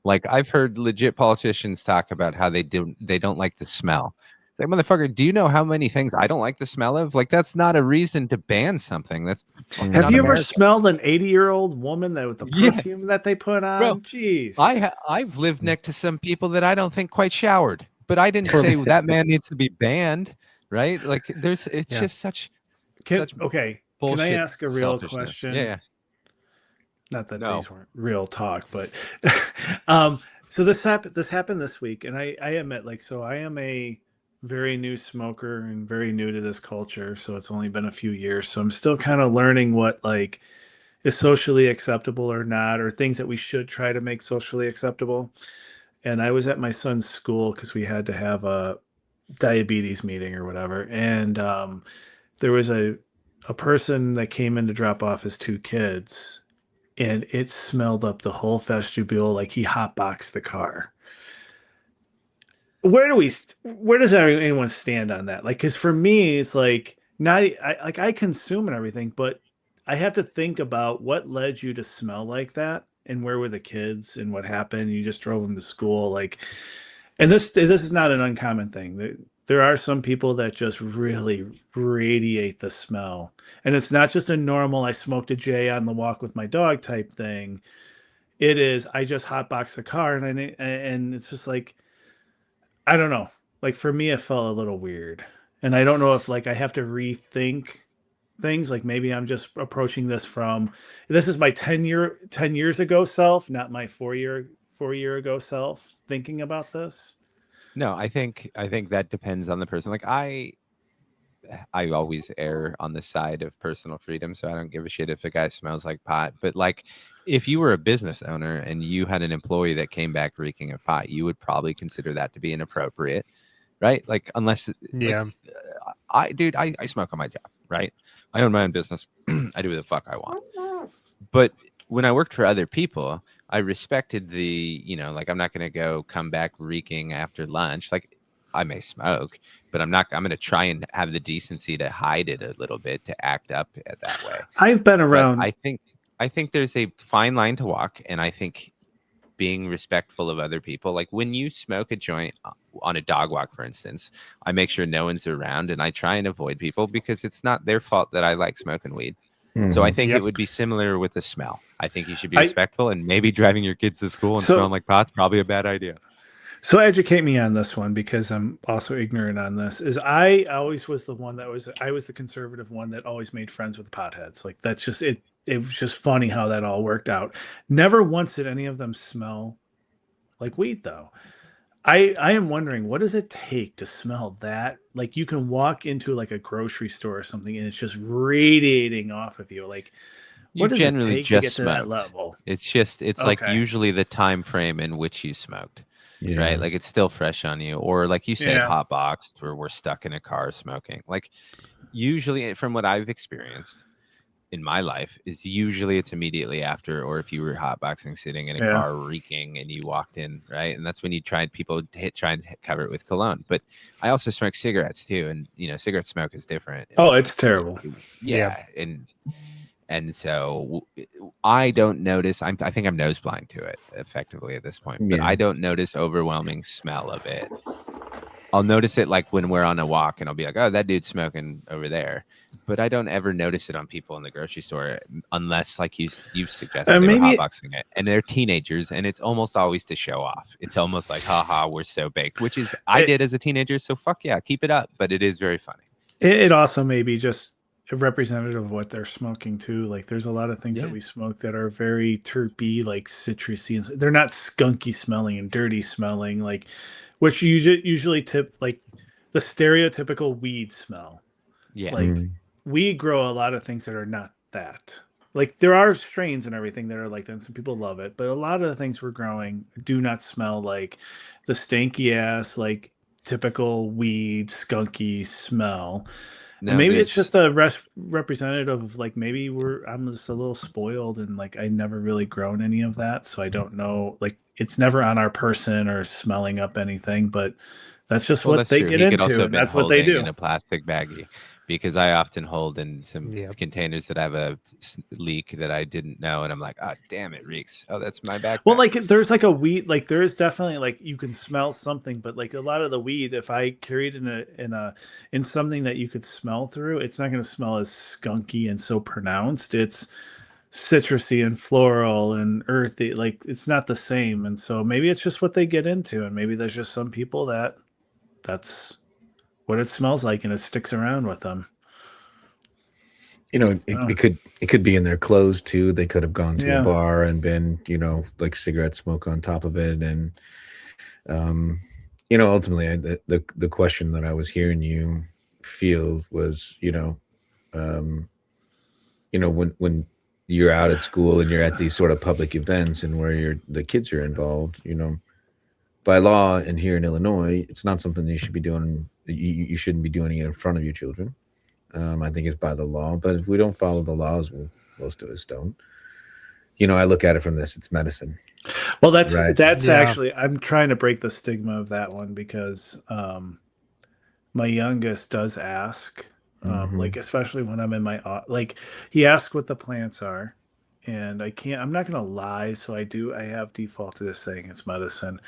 like I've heard legit politicians talk about how they don't like the smell. It's like, motherfucker, do you know how many things I don't like the smell of? Like, that's not a reason to ban something. That's fucking Have you ever un-American. smelled an 80-year-old woman that with the Yeah, perfume that they put bro. on? Jeez. I've lived next to some people that I don't think quite showered, but I didn't say that man needs to be banned, right? Like it's Yeah. just such Can I bullshit ask a real selfishness. question? Yeah. Not that No. these weren't real talk, but so this happened this week, and I admit, like, so I am a very new smoker and very new to this culture, so it's only been a few years, so I'm still kind of learning what like is socially acceptable or not, or things that we should try to make socially acceptable. And I was at my son's school because we had to have a diabetes meeting or whatever, and there was a person that came in to drop off his 2 kids, and it smelled up the whole vestibule like he hotboxed the car. Where does anyone stand on that? Like, because for me, it's like not I consume and everything, but I have to think about what led you to smell like that, and where were the kids, and what happened. You just drove them to school, like, and this is not an uncommon thing. There are some people that just really radiate the smell, and it's not just a normal "I smoked a J on the walk with my dog" type thing. It is I just hotbox the car, and it's just like I don't know. Like for me, it felt a little weird, and I don't know if like I have to rethink things. Like maybe I'm just approaching this from this is my 10 years ago self, not my 4 year ago self thinking about this. No, I think that depends on the person. Like I always err on the side of personal freedom, so I don't give a shit if a guy smells like pot. But like, if you were a business owner and you had an employee that came back reeking of pot, you would probably consider that to be inappropriate, right? Like, unless, like, Yeah. I smoke on my job, right? I own my own business. I do what the fuck I want. But when I worked for other people, I respected like, I'm not going to go come back reeking after lunch. Like, I may smoke, but I'm going to try and have the decency to hide it a little bit, to act up that way. I've been But around. I think there's a fine line to walk. And I think being respectful of other people, like when you smoke a joint on a dog walk, for instance, I make sure no one's around and I try and avoid people because it's not their fault that I like smoking weed. So I think Yep. it would be similar with the smell. I think you should be I- respectful, and maybe driving your kids to school and So- smelling like pot's probably a bad idea. So educate me on this one because I'm also ignorant on this. Is I always was the one that was I was the conservative one that always made friends with potheads. Like that's just it. It was just funny how that all worked out. Never once did any of them smell like weed though. I am wondering what does it take to smell that? Like you can walk into like a grocery store or something and it's just radiating off of you. Like You what does it generally take to just get to that smoked. level? It's like Okay. usually the time frame in which you smoked, Yeah. right? Like it's still fresh on you, or like you said, Yeah. hot boxed, where we're stuck in a car smoking. Like usually, from what I've experienced in my life, is usually it's immediately after, or if you were hotboxing sitting in a Yeah. car reeking and you walked in, right? And that's when you try and cover it with cologne. But I also smoke cigarettes too, and cigarette smoke is different. Oh, it's terrible. Yeah, and so I don't notice. I think I'm nose blind to it effectively at this point, but Yeah. I don't notice overwhelming smell of it. I'll notice it like when we're on a walk and I'll be like, oh, that dude's smoking over there. But I don't ever notice it on people in the grocery store unless, like you've suggested, they were maybe- hotboxing it. And they're teenagers, and it's almost always to show off. It's almost like, haha, we're so baked, which is I did as a teenager. So fuck yeah, keep it up. But it is very funny. It also may be just a representative of what they're smoking too. Like there's a lot of things Yeah. that we smoke that are very terpy, like citrusy, and they're not skunky smelling and dirty smelling, like which you usually tip like the stereotypical weed smell. Yeah. Like we grow a lot of things that are not that. Like there are strains and everything that are like that, and some people love it, but a lot of the things we're growing do not smell like the stanky ass, like typical weed skunky smell. No, And maybe there's- it's just a representative of like maybe I'm just a little spoiled and like I never really grown any of that, so I don't know. Like it's never on our person or smelling up anything, but that's just what that's they true. get He could into, also have and been that's what they holding do. in a plastic baggie, because I often hold in some Yep. containers that have a leak that I didn't know, and I'm like, oh damn, it reeks. Oh, that's my backpack. Well, like there's like a weed, like there is definitely like you can smell something, but like a lot of the weed, if I carried in something that you could smell through, it's not going to smell as skunky and so pronounced. It's citrusy and floral and earthy. Like it's not the same, and so maybe it's just what they get into, and maybe there's just some people that's what it smells like, and it sticks around with them. It could be in their clothes too. They could have gone to Yeah. a bar and been, like cigarette smoke on top of it. And, ultimately the question that I was hearing you feel was, when you're out at school and you're at these sort of public events and where the kids are involved, by law and here in Illinois, it's not something you should be doing. You shouldn't be doing it in front of your children. I think it's by the law, but if we don't follow the laws, most of us don't. I look at it from this: it's medicine. Well, that's Right. that's Yeah. actually I'm trying to break the stigma of that one because my youngest does ask, Mhm. like especially when I'm in my like he asks what the plants are, and I'm not gonna lie, so I have defaulted to saying it's medicine.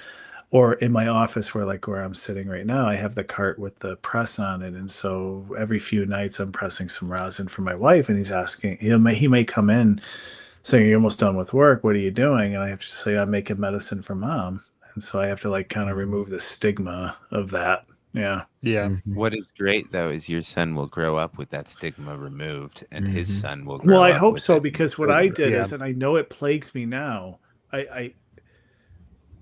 Or in my office where I'm sitting right now, I have the cart with the press on it, and so every few nights I'm pressing some rosin for my wife, and he's asking he may come in saying, "You're almost done with work. What are you doing?" And I have to say, "I'm making medicine for mom." And so I have to like kind of remove the stigma of that, Yeah. Yeah. What is great though is your son will grow up with that stigma removed, and his Mhm. son will grow Well, I up hope with so, it. because what I did is, and I know it plagues me now. I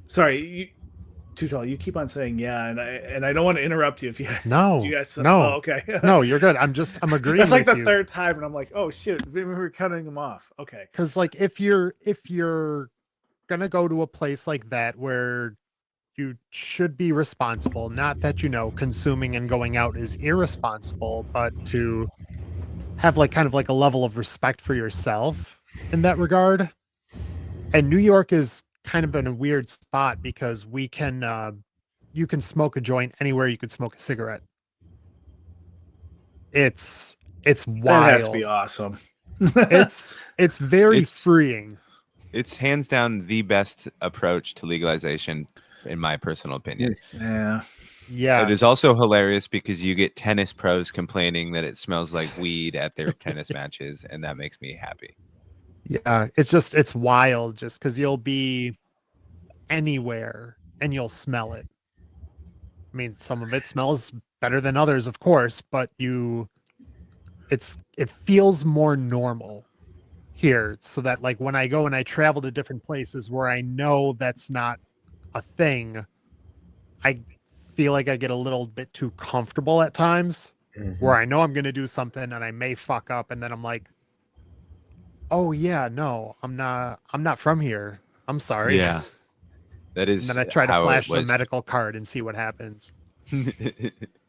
sorry, Tootall, you keep on saying yeah, and I don't want to interrupt you if you No, you got some. Oh, no, okay. no, you're good. I'm That's agreeing like with the you. third time, and I'm like, oh shoot, we were cutting them off. Okay. Because like if you're gonna go to a place like that where you should be responsible, not that consuming and going out is irresponsible, but to have like kind of like a level of respect for yourself in that regard. And New York is kind of in a weird spot because we can you can smoke a joint anywhere you could smoke a cigarette. It's That has to be wild. awesome. It's very It's freeing. it's hands down the best approach to legalization, in my personal opinion. Yeah. Yeah. It is also hilarious because you get tennis pros complaining that it smells like weed at their tennis matches, and that makes me happy. Yeah, it's wild just because you'll be anywhere and you'll smell it. I mean, some of it smells better than others, of course, but it feels more normal here. So that like when I go and I travel to different places where I know that's not a thing, I feel like I get a little bit too comfortable at times where I know I'm gonna do something and I may fuck up, and then I'm like, oh yeah, no, I'm not from here. I'm sorry. Yeah, that And then is I try to how it flash the was. medical card and see what happens.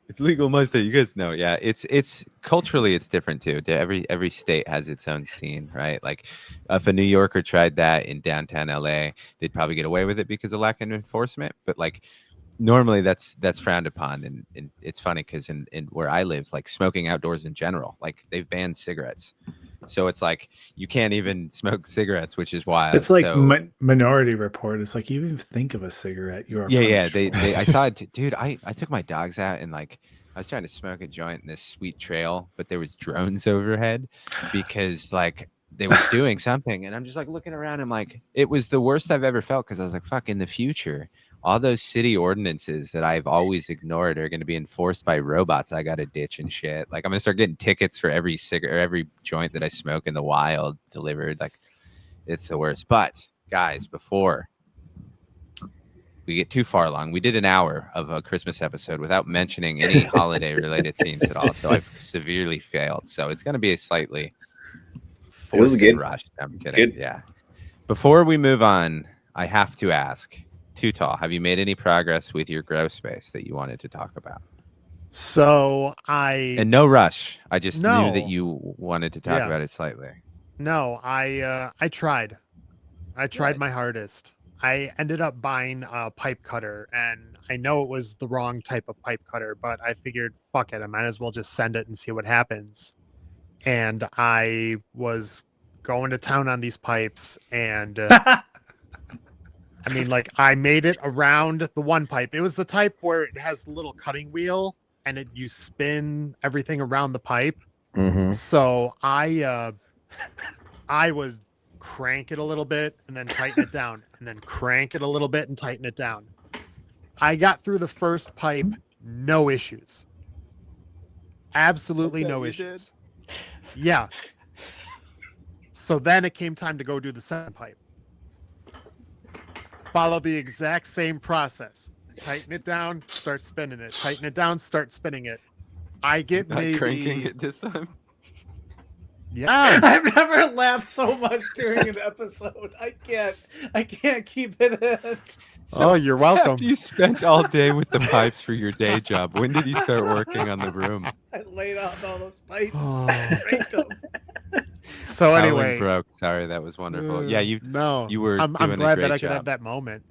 It's legal in my state. You guys know, yeah. It's culturally it's different too. Every state has its own scene, right? Like if a New Yorker tried that in downtown LA, they'd probably get away with it because of lack of enforcement. But like normally that's frowned upon, and it's funny because in where I live, like smoking outdoors in general, like they've banned cigarettes. So it's like you can't even smoke cigarettes, which is wild. It's like So Minority Report. It's like you even think of a cigarette, you are yeah, punished. they I saw it, dude. I took my dogs out and like I was trying to smoke a joint in this sweet trail, but there was drones overhead because like they were doing something, and I'm just like looking around. I'm like, it was the worst I've ever felt because I was like, fuck. In the future, all those city ordinances that I've always ignored are going to be enforced by robots. I got to ditch and shit. Like I'm gonna start getting tickets for every cigarette or every joint that I smoke in the wild delivered. Like it's the worst. But guys, before we get too far along. We did an hour of a Christmas episode without mentioning any holiday related themes at all. So I've severely failed. So it's going to be a slightly forced good. and rushed. I'm kidding. Good. Yeah. Before we move on, I have to ask, Tootall, have you made any progress with your grow space that you wanted to talk about? So And no rush. I just knew that No. you wanted to talk Yeah. about it slightly. No, I tried. I tried Good. my hardest. I ended up buying a pipe cutter, and I know it was the wrong type of pipe cutter, but I figured, fuck it, I might as well just send it and see what happens. And I was going to town on these pipes, and I mean, like, I made it around the one pipe. It was the type where it has the little cutting wheel, and you spin everything around the pipe. So I was crank it a little bit and then tighten it down, and then crank it a little bit and tighten it down. I got through the first pipe, no issues. Absolutely no issues. Yeah. So then it came time to go do the second pipe. Follow the exact same process. Tighten it down, start spinning it. Tighten it down, start spinning it. I get Not maybe cranking it this time. Yeah. I've never laughed so much during an episode. I can't keep it in. So Oh, you're welcome. After you spent all day with the pipes for your day job, when did you start working on the room? I laid out all those pipes. Oh. Cranked them. So Howling anyway, broke. Sorry, that was wonderful. Yeah, you no, you were I'm doing a glad great that I could have job. that moment.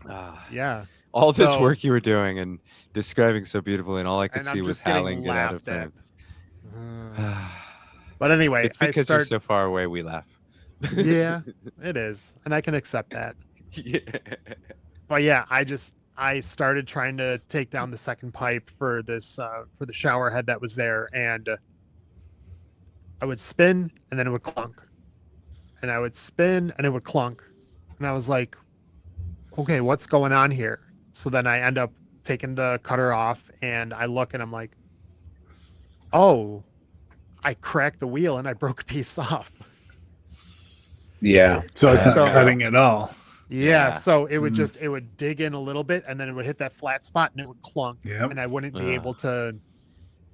Ah, Yeah. all this So- work you were doing and describing so beautifully, and all I could And see I'm was just getting Howling get out of laughed frame. at. But anyway, It's because you're so far away. We laugh. Yeah, it is, and I can accept that. Yeah. But yeah, I started trying to take down the second pipe for this for the shower head that was there, and I would spin and then it would clunk, and I would spin and it would clunk, and I was like, okay, what's going on here? So then I end up taking the cutter off, and I look and I'm like, oh, I cracked the wheel and I broke a piece off. Yeah. So it's not So- cutting at all. Yeah, Yeah. so it would Mm. just it would dig in a little bit and then it would hit that flat spot and it would clunk Yep. and I wouldn't be Ugh. able to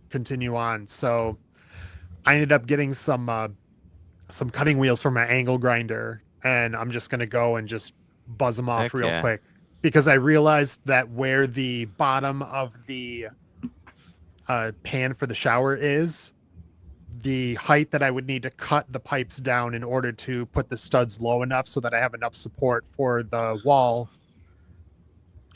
continue on. So I ended up getting some cutting wheels for my angle grinder, and I'm just gonna go and just buzz them off Heck real yeah. quick because I realized that where the bottom of the pan for the shower is, the height that I would need to cut the pipes down in order to put the studs low enough so that I have enough support for the wall,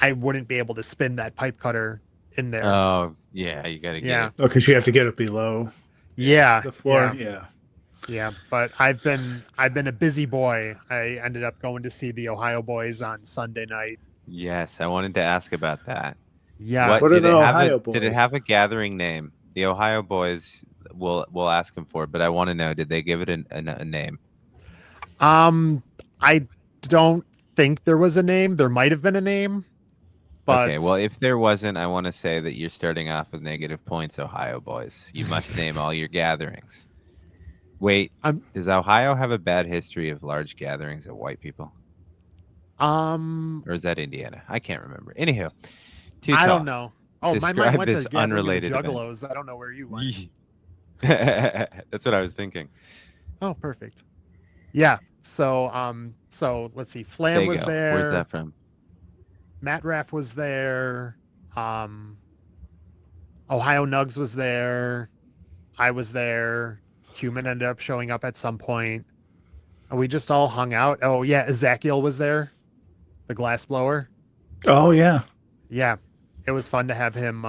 I wouldn't be able to spin that pipe cutter in there. Oh, yeah, you got to Yeah. get it. Oh, because you have to get it below Yeah, the floor. yeah, Yeah. but I've been a busy boy. I ended up going to see the Ohio boys on Sunday night. Yes, I wanted to ask about that. Yeah. What are did the it have Ohio Did it boys? have a gathering name? The Ohio boys, we'll ask them for it, but I want to know, did they give it a name? I don't think there was a name. There might have been a name, but Okay, well, if there wasn't, I want to say that you're starting off with negative points, Ohio boys. You must name all your gatherings. Wait, does Ohio have a bad history of large gatherings of white people? Or is that Indiana? I can't remember. Anywho, I don't Tootall, know. Oh, my describe mind went this to gathering of the unrelated event. Juggalos. I don't know where you went. That's what I was thinking. Oh, perfect. Yeah. So let's see. Flam was Fago, there. where's that from? Matt Raff was there. Ohio Nugs was there. I was there. Human ended up showing up at some point. And we just all hung out. Oh yeah, Ezekiel was there. The glass blower. Oh yeah. Yeah. It was fun to have him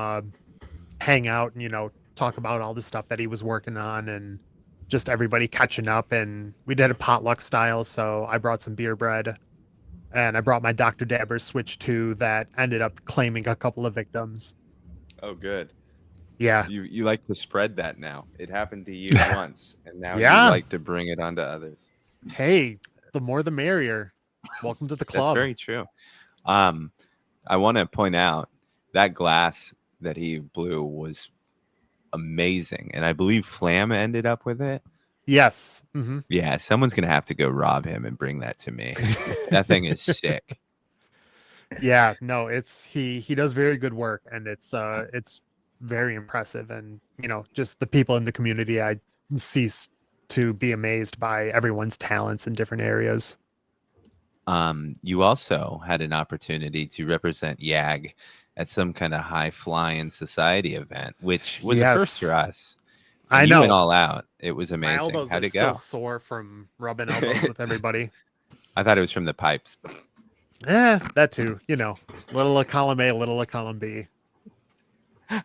hang out and, talk about all the stuff that he was working on and just everybody catching up. And we did a potluck style. So I brought some beer bread and I brought my Dr. Dabber Switch 2 that ended up claiming a couple of victims. Oh, good. Yeah. You like to spread that now. It happened to you once, and now Yeah. you like to bring it onto others. Hey, the more the merrier. Welcome to the club. That's very true. I want to point out that glass that he blew was amazing, and I believe Flam ended up with it. Yes. Mm-hmm. Yeah, someone's gonna have to go rob him and bring that to me. That thing is sick. Yeah, no, he does very good work, and it's very impressive, and just the people in the community, I cease to be amazed by everyone's talents in different areas. You also had an opportunity to represent YAG at some kind of high flying society event, which was a first Yes. for us. I And you went know. all out. It was My amazing. elbows How'd are it still go? sore from rubbing elbows with everybody. I thought it was from the pipes. That too, little of column A, little of column B.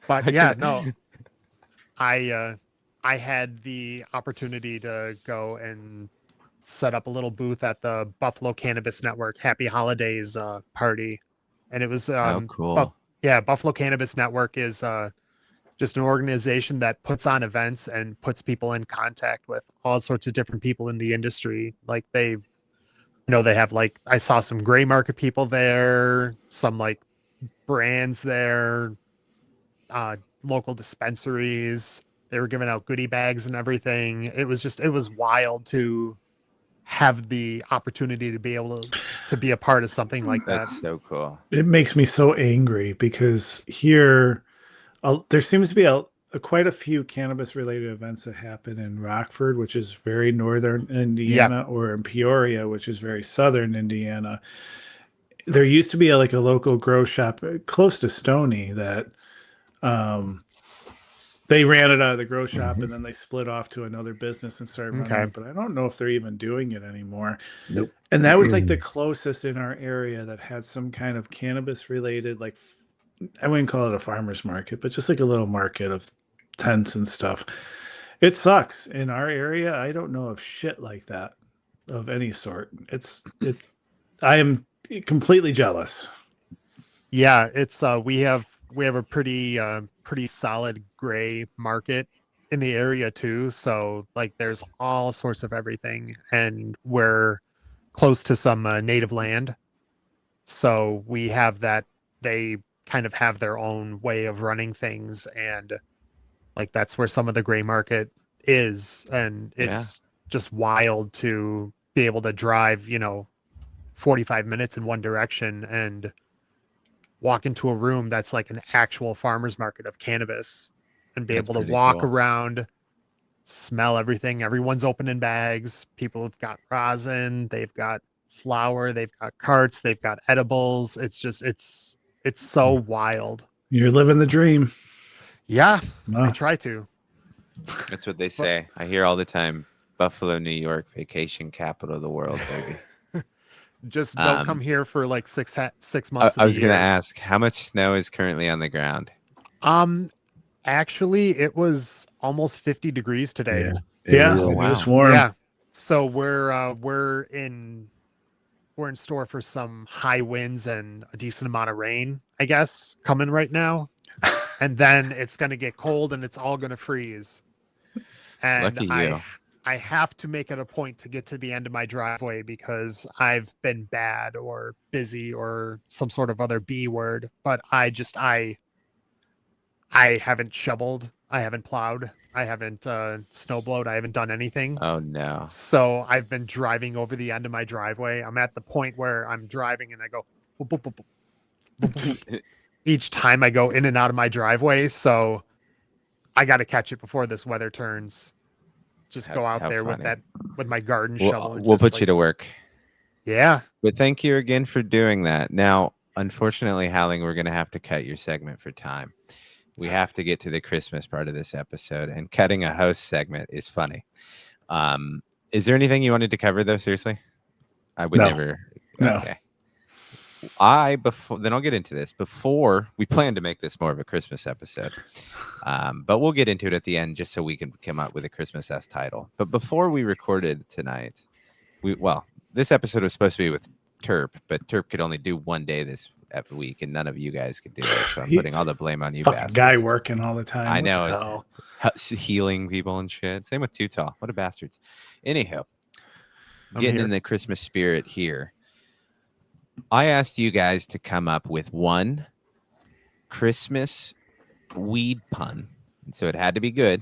But yeah, no, I had the opportunity to go and set up a little booth at the Buffalo Cannabis Network Happy Holidays party, and it was Oh, cool. Buffalo Cannabis Network is just an organization that puts on events and puts people in contact with all sorts of different people in the industry. Like they have, like, I saw some gray market people there, some like brands there, local dispensaries. They were giving out goodie bags and everything. It was wild to have the opportunity to be able to be a part of something like that. That's so cool. It makes me so angry because here there seems to be quite a few cannabis related events that happen in Rockford, which is very northern Indiana, or in Peoria, which is very southern Indiana. There used to be a local grow shop close to Stoney that they ran it out of the grow shop and then they split off to another business and started running Okay. it, but I don't know if they're even doing it anymore. Nope. And that was like the closest in our area that had some kind of cannabis related, like, I wouldn't call it a farmer's market, but just like a little market of tents and stuff. It sucks. In our area, I don't know of shit like that of any sort. I am completely jealous. Yeah, it's we have a pretty solid gray market in the area too. So like there's all sorts of everything, and we're close to some native land. So we have that. They kind of have their own way of running things, and like that's where some of the gray market is, and it's just wild to be able to drive 45 minutes in one direction and walk into a room that's like an actual farmer's market of cannabis and be That's able to pretty walk cool. around, smell everything. Everyone's opening bags. People have got rosin, they've got flour, they've got carts, they've got edibles. It's so wild. You're living the dream. Yeah, No. I try to. That's what they say. I hear all the time. Buffalo, New York, vacation capital of the world, baby. Just don't come here for like 6 months. I was going to ask, how much snow is currently on the ground? Actually, it was almost 50 degrees today. Yeah, was. Oh, it wow. was warm. Yeah. So we're in store for some high winds and a decent amount of rain, I guess, coming right now. And then it's going to get cold and it's all going to freeze. And Lucky you. I have to make it a point to get to the end of my driveway because I've been bad or busy or some sort of other B word, but I haven't shoveled, I haven't plowed, I haven't snowblowed, I haven't done anything. Oh, no. So I've been driving over the end of my driveway. I'm at the point where I'm driving and I go boop, boop, boop, boop, boop, boop, each time I go in and out of my driveway. So I got to catch it before this weather turns. Just go out How there funny. with my garden shovel. And We'll just, put you to work. Yeah. But thank you again for doing that. Now, unfortunately, Howling, we're going to have to cut your segment for time. We have to get to the Christmas part of this episode, and cutting a host segment is funny. Is there anything you wanted to cover, though? Seriously? I would never. No. Okay. Then I'll get into this. Before we plan to make this more of a Christmas episode, but we'll get into it at the end just so we can come up with a Christmas-esque title. But before we recorded tonight, this episode was supposed to be with Terp, but Terp could only do one day this week, and none of you guys could do it. So I'm putting all the blame on you. Fucking bastards. guy working all the time. I What know. the hell? It's healing people and shit. Same with Tootall. What a bastards. Anyhow, I'm getting here. in the Christmas spirit here. I asked you guys to come up with one Christmas weed pun, so it had to be good,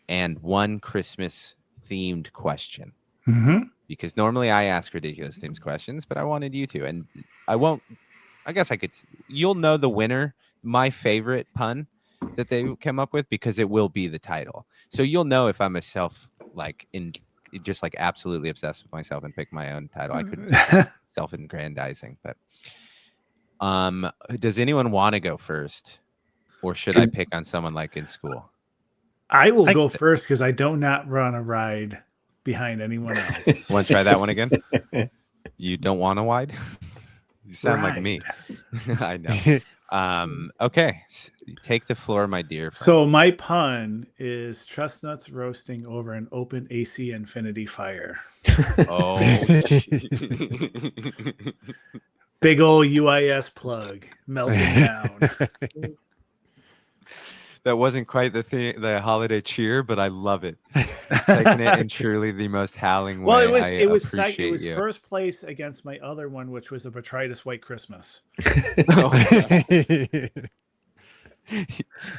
and one Christmas themed question. Mm-hmm. Because normally I ask ridiculous themed questions, but I wanted you to, and I guess I could. You'll know the winner. My favorite pun that they come up with, because it will be the title. So you'll know if I'm just absolutely obsessed with myself and pick my own title. I could self-aggrandizing, but does anyone want to go first, or should I pick on someone like in school? I will go first because I do not run a ride behind anyone else. Want to try that one again? You don't want a wide? You sound like me. I know. Okay, take the floor, my dear friend. So my pun is chestnuts roasting over an open AC infinity fire. Oh, Big old UIS plug melting down. that wasn't quite the holiday cheer, but I love it. Taking it in truly the most howling way. Well, it was you. first place against my other one, which was a Botrytis White Christmas.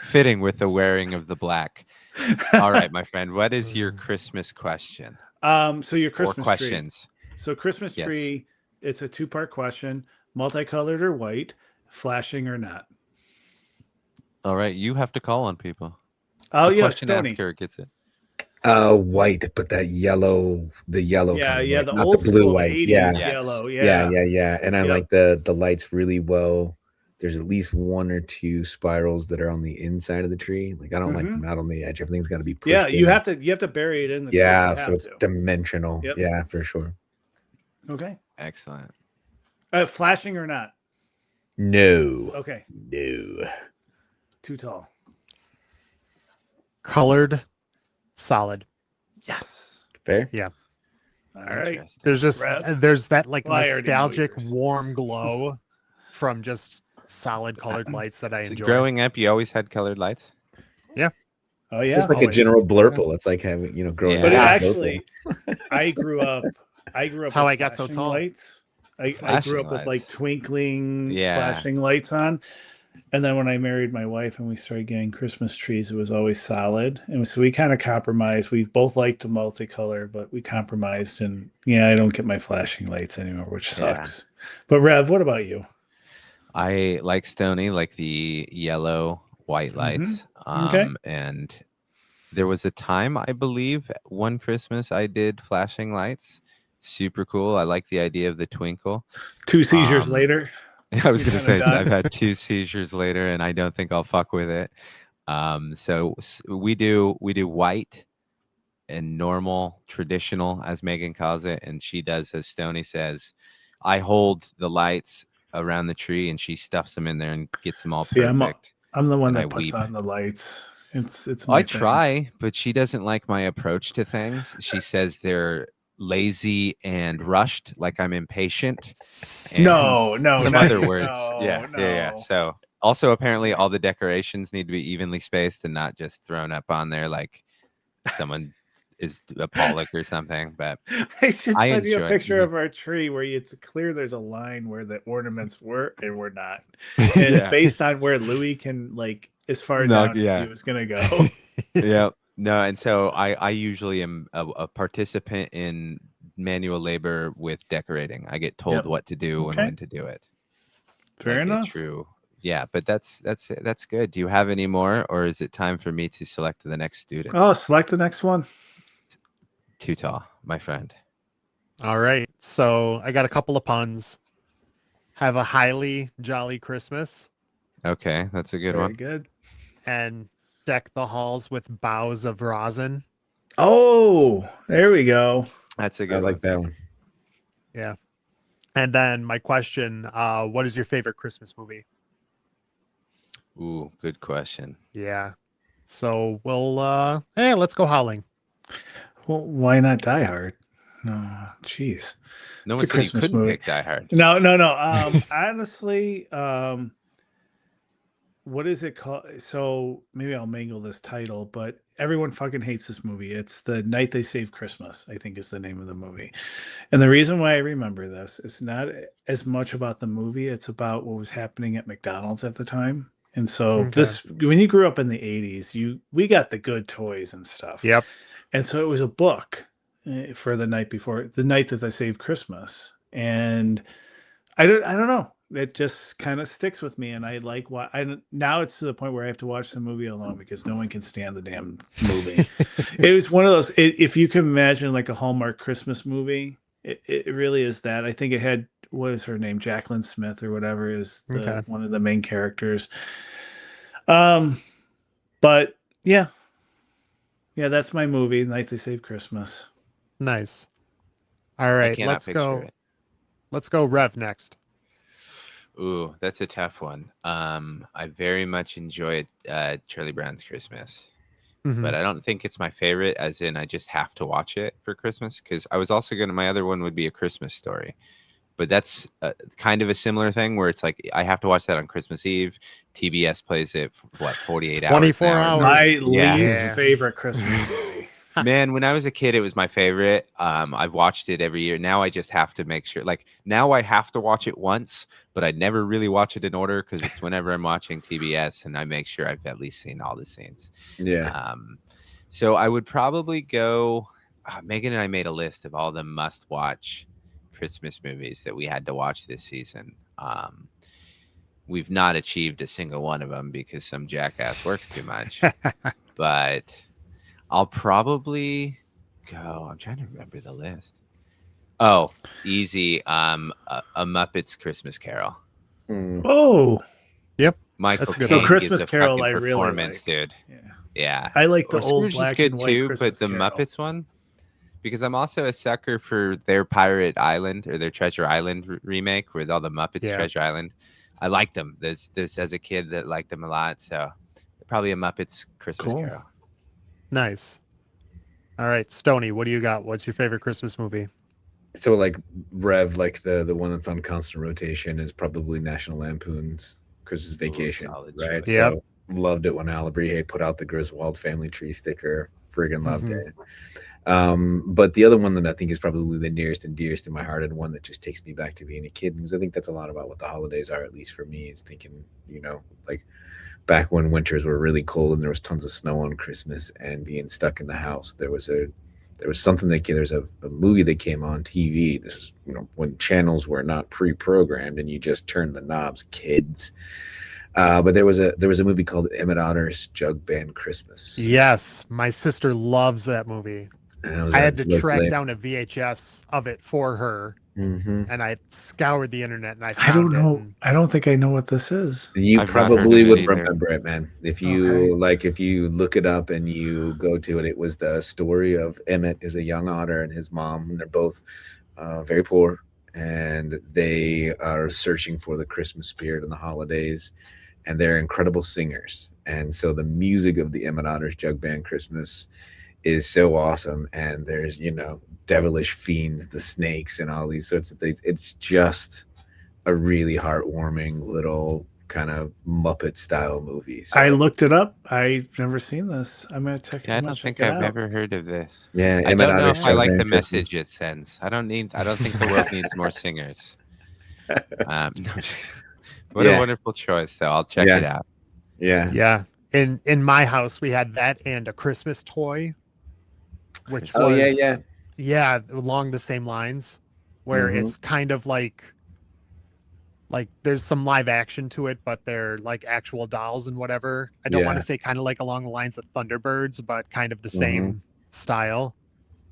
Fitting with the wearing of the black. All right, my friend, what is your Christmas question? So your Christmas or questions. Tree. So Christmas tree, it's a 2-part question: multicolored or white, flashing or not. All right, you have to call on people. Oh, the yeah, question Stoney. asker gets it. White, but the yellow Yeah, kind of yeah, white, the not old the blue school white. 80s Yeah, yellow. yeah. And I like the lights really well. There's at least 1 or 2 spirals that are on the inside of the tree. Like I don't like them out on the edge. Everything's got to be pushed. Yeah, you in. have to bury it in the tree. Yeah, so it's dimensional. Yep. Yeah, for sure. Okay. Excellent. Flashing or not? No. Okay. No. Too tall. Colored, solid. Yes. Fair. Yeah. All right. Interesting. There's that like Well, I already know nostalgic yours. warm glow from just solid colored lights that I So enjoy. growing up, you always had colored lights? Oh It's yeah. just like always. a general blurple. It's like having, growing Yeah. But up. actually, I grew up. That's how with I got so flashing tall. Lights. I Flashing grew up with like lights. twinkling Yeah. flashing lights on. And then when I married my wife and we started getting Christmas trees, it was always solid. And so we kind of compromised. We both liked the multicolor, but we compromised. And yeah, I don't get my flashing lights anymore, which Yeah. sucks. But Rev, what about you? I like Stoney, like the yellow white lights. Okay. And there was a time, I believe, one Christmas I did flashing lights. Super cool. I like the idea of the twinkle. 2 seizures Um, later. I was You're gonna kinda say done. I've had 2 seizures later, and I don't think I'll fuck with it. So we do white and normal, traditional, as Megan calls it, and she does as Stoney says. I hold the lights around the tree, and she stuffs them in there and gets them all See, perfect. I'm the one and I that puts weep. on the lights. It's I my thing. try, but she doesn't like my approach to things. She says they're lazy and rushed, like I'm impatient. And No, some not other you. words. No, Yeah. So also apparently all the decorations need to be evenly spaced and not just thrown up on there like someone is a Pollock or something. But I should I send you a enjoy it. picture of our tree where it's clear there's a line where the ornaments were and were not. And it's Yeah. based on where Louis can, like, as far No, down as yeah. he was going to go. Yeah. No, and so I usually am a participant in manual labor with decorating. I get told Yep. what to do and Okay. when to do it. Fair Like a enough. true. Yeah, but that's good. Do you have any more, or is it time for me to select the next student? Oh, select the next one. Tootall, my friend. All right. So I got a couple of puns. Have a highly jolly Christmas Okay, that's a good Very one. good. and deck the halls with boughs of rosin. Oh, there we go. That's a I good like one. that one. Yeah. And then my question, what is your favorite Christmas movie? Ooh, good question. Yeah. So we'll let's go Howling. Well, why not Die Hard? No, jeez. No It's one a said you Christmas couldn't movie. pick Die Hard. No. Honestly, what is it called? So maybe I'll mangle this title, but everyone fucking hates this movie. It's The Night They Saved Christmas, I think is the name of the movie. And the reason why I remember this, it's not as much about the movie, it's about what was happening at McDonald's at the time. And so Okay. when you grew up in the 80s, we got the good toys and stuff. Yep. And so it was a book for the night that they saved Christmas. And I don't know. It just kind of sticks with me, and I like what now it's to the point where I have to watch the movie alone because no one can stand the damn movie. It was one of those. If you can imagine like a Hallmark Christmas movie, it really is that. I think it had, what is her name, Jacqueline Smith or whatever is Okay. one of the main characters. But yeah, that's my movie, Night They Saved Christmas. Nice. All I right, cannot let's picture go. it. Let's go Rev next. Ooh, that's a tough one. I very much enjoyed Charlie Brown's Christmas, Mhm. but I don't think it's my favorite. As in, I just have to watch it for Christmas because I was also my other one would be A Christmas Story, but that's kind of a similar thing where it's like I have to watch that on Christmas Eve. TBS plays it for, 48 hours 24 now or hours. My something. Yeah. least Yeah. favorite Christmas movie. Man, when I was a kid, it was my favorite. I've watched it every year. Now I just have to make sure. Like now, I have to watch it once, but I never really watch it in order because it's whenever I'm watching TBS, and I make sure I've at least seen all the scenes. Yeah. So I would probably go. Megan and I made a list of all the must-watch Christmas movies that we had to watch this season. We've not achieved a single one of them because some jackass works too much, but I'll probably go. I'm trying to remember the list. Oh, easy. A Muppets Christmas Carol. Mm. Oh, Michael That's a good Caine one. gives Christmas a Carol, fucking I really performance, like. dude. Yeah. Yeah. I like the Or old Scrooge is black good and white too, Christmas but the Carol. Muppets one, because I'm also a sucker for their Pirate Island or their Treasure Island remake with all the Muppets Yeah. Treasure Island. I liked them. There's as a kid that liked them a lot, so probably a Muppets Christmas Cool. Carol. Nice. All right, Stoney, what do you got? What's your favorite Christmas movie? So like Rev, like the one that's on constant rotation is probably National Lampoon's Christmas Vacation, solid right? choice. Yep. So loved it when Alabrije put out the Griswold family tree sticker. Friggin' loved Mhm. it. But the other one that I think is probably the nearest and dearest to my heart, and one that just takes me back to being a kid, because I think that's a lot about what the holidays are, at least for me, is thinking, like back when winters were really cold and there was tons of snow on Christmas and being stuck in the house. There was something there's a movie that came on TV. This is, when channels were not pre-programmed and you just turned the knobs, kids. But there was a movie called Emmett Otter's Jug Band Christmas. Yes, my sister loves that movie. And I had to track down a VHS of it for her, Mm-hmm. and I scoured the internet and I I found don't know. it. I don't think I know what this is. You I've not heard probably of it would either. remember it, man. If you if you look it up and you go to it, it was the story of Emmett is a young otter and his mom, and they're both very poor, and they are searching for the Christmas spirit and the holidays, and they're incredible singers. And so the music of the Emmett Otter's Jug Band Christmas is so awesome. And there's, devilish fiends, the snakes, and all these sorts of things. It's just a really heartwarming little kind of Muppet style movie. So, I looked it up. I've never seen this. I'm gonna check. Yeah, I I'm gonna don't check think it I've out. ever heard of this. yeah, I Emmett don't know Otter's if I Jug like Band the Christmas. message it sends. I don't think the world needs more singers. No, what Yeah. a wonderful choice, though. I'll check Yeah. it out. Yeah. Yeah. In my house, we had that and a Christmas toy, which Oh, was yeah. along the same lines, where Mhm. it's kind of like there's some live action to it, but they're like actual dolls and whatever. I don't want Yeah. to say kind of like along the lines of Thunderbirds, but kind of the Mhm. same style.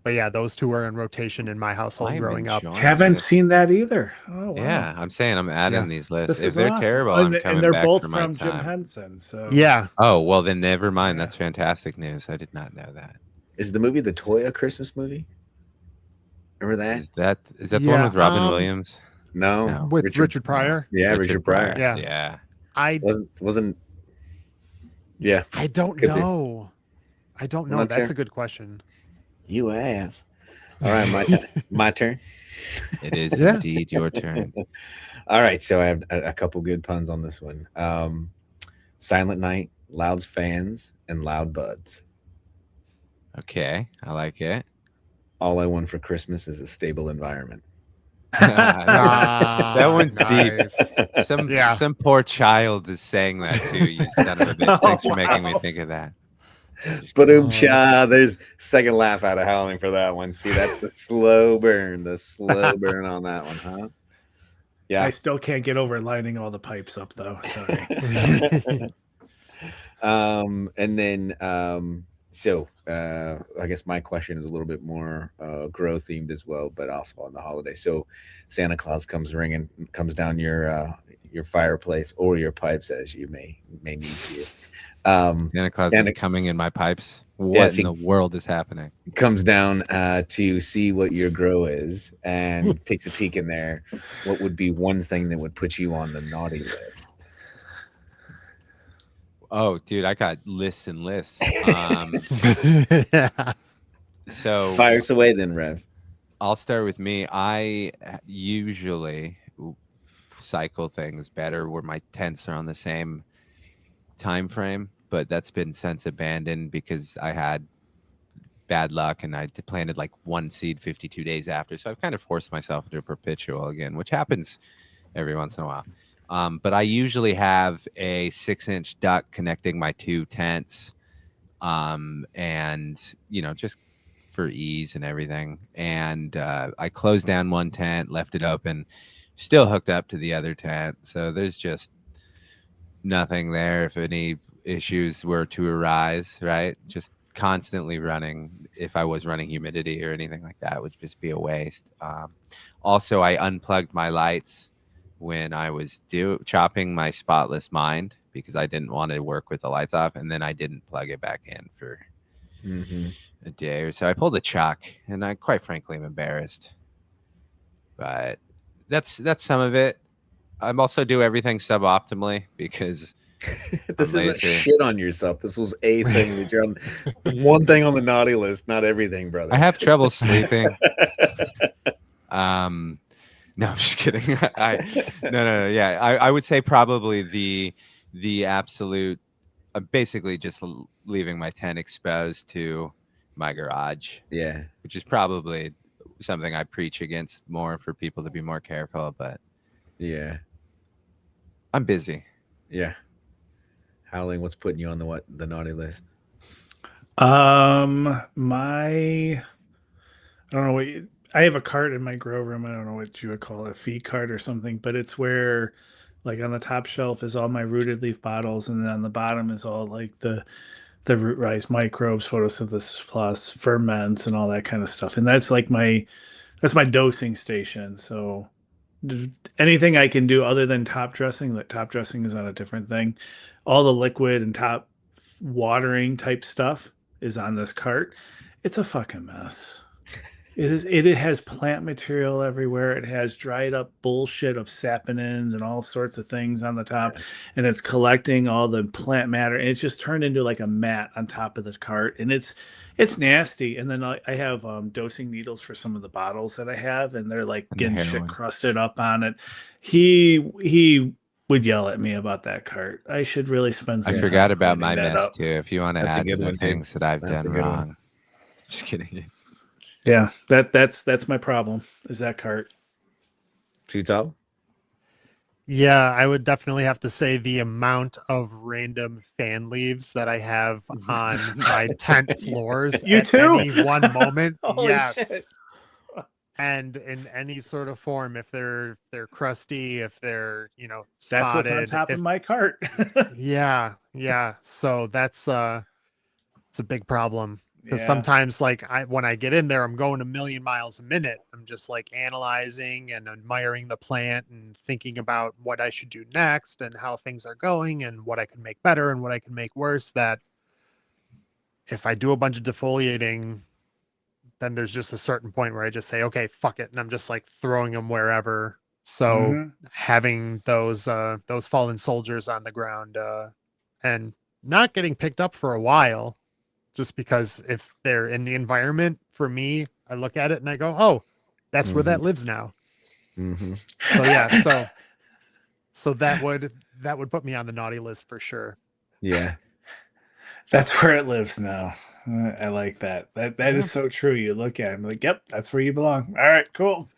But yeah, those two were in rotation in my household I'm growing up. enjoying Haven't this. seen that either. Oh wow. Yeah, I'm saying I'm adding Yeah. these lists. This If is they're awesome. terrible, Oh, I'm coming and they're back both for my from Jim time. Henson. So Yeah. Oh, well, then never mind. Yeah. That's fantastic news. I did not know that. Is the movie The Toy a Christmas movie? Remember that? Is that the one with Robin Williams? No. No. With Richard Pryor. Yeah, Richard Pryor. Yeah. Yeah. I Wasn't. Yeah. I don't Could be. know. I don't know. Not That's sure. a good question. You ass. All right, my turn. My turn. It is Yeah. indeed your turn. All right, so I have a couple good puns on this one. Silent Night, Loud Fans, and Loud Buds. Okay, I like it. All I want for Christmas is a stable environment. That one's nice. deep. Some Yeah. some poor child is saying that too. You son of a bitch. Thanks for making me Wow. think of that. But Oh, cha, there's second laugh out of Howling for that one. See, that's the slow burn on that one, huh? I Yeah. still can't get over lining all the pipes up though. Sorry. And then I guess my question is a little bit more grow themed as well, but also on the holiday. So Santa Claus comes down your fireplace or your pipes, as you may need to. Santa Claus is coming in my pipes. What in the world is happening? Comes down to see what your grow is and takes a peek in there. What would be one thing that would put you on the naughty list? Oh, dude, I got lists and lists. So Fire us away then, Rev. I'll start with me. I usually cycle things better where my tents are on the same time frame, but that's been since abandoned because I had bad luck and I planted like one seed 52 days after. So I've kind of forced myself into a perpetual again, which happens every once in a while. But I usually have a 6-inch duct connecting my two tents, and just for ease and everything. And I closed down one tent, left it open, still hooked up to the other tent. So there's just nothing there if any issues were to arise, right? Just constantly running. If I was running humidity or anything like that, would just be a waste. Also, I unplugged my lights when I was chopping my Spotless Mind because I didn't want to work with the lights off, and then I didn't plug it back in for a day or so. I pulled a chuck, and I quite frankly am embarrassed, but that's some of it. I also do everything suboptimally because This I'm isn't lazy. shit on yourself. This was a thing that you're on. One thing on the naughty list, not everything, brother. I have trouble sleeping. No, I'm just kidding. No. Yeah, I would say probably the absolute. I'm basically just leaving my tent exposed to my garage, Yeah. which is probably something I preach against more for people to be more careful, but Yeah. I'm busy. Yeah. Howling, what's putting you on the naughty list? My I don't know what I have a cart in my grow room. I don't know what you would call it, a feed cart or something, but it's where like on the top shelf is all my rooted leaf bottles, and then on the bottom is all like the root rise microbes, photosynthesis plus, ferments, and all that kind of stuff. And that's like that's my dosing station. So anything I can do other than top dressing, that top dressing is on a different thing. All the liquid and top watering type stuff is on this cart. It's a fucking mess. It is. It has plant material everywhere. It has dried up bullshit of saponins and all sorts of things on the top, and it's collecting all the plant matter. And it's just turned into like a mat on top of the cart, and it's nasty. And then I have dosing needles for some of the bottles that I have, and they're like And the getting shit heroin. crusted up on it. He would yell at me about that cart. I should really spend some I time forgot about cleaning my that mess up. too. If you want to That's a add to good the one, too. things that I've That's a done good one. wrong. Just kidding. Yeah, that's my problem. Is that cart? Tootall? Yeah, I would definitely have to say the amount of random fan leaves that I have on my tent floors You at too? any one moment. Holy Yes. shit. And in any sort of form, if they're crusty, if they're, That's what's on spotted, top if of my cart. yeah. So that's it's a big problem. Because Yeah. sometimes when I get in there, I'm going a million miles a minute. I'm just like analyzing and admiring the plant and thinking about what I should do next and how things are going and what I can make better and what I can make worse. That if I do a bunch of defoliating, then there's just a certain point where I just say, okay, fuck it. And I'm just like throwing them wherever. So Mhm. having those fallen soldiers on the ground and not getting picked up for a while, just because if they're in the environment, for me, I look at it and I go, oh, that's where that lives now. Mm-hmm. So yeah, so that would put me on the naughty list for sure. Yeah. That's where it lives now. I like that. That Yeah. is so true. You look at him like, yep, that's where you belong. All right, cool.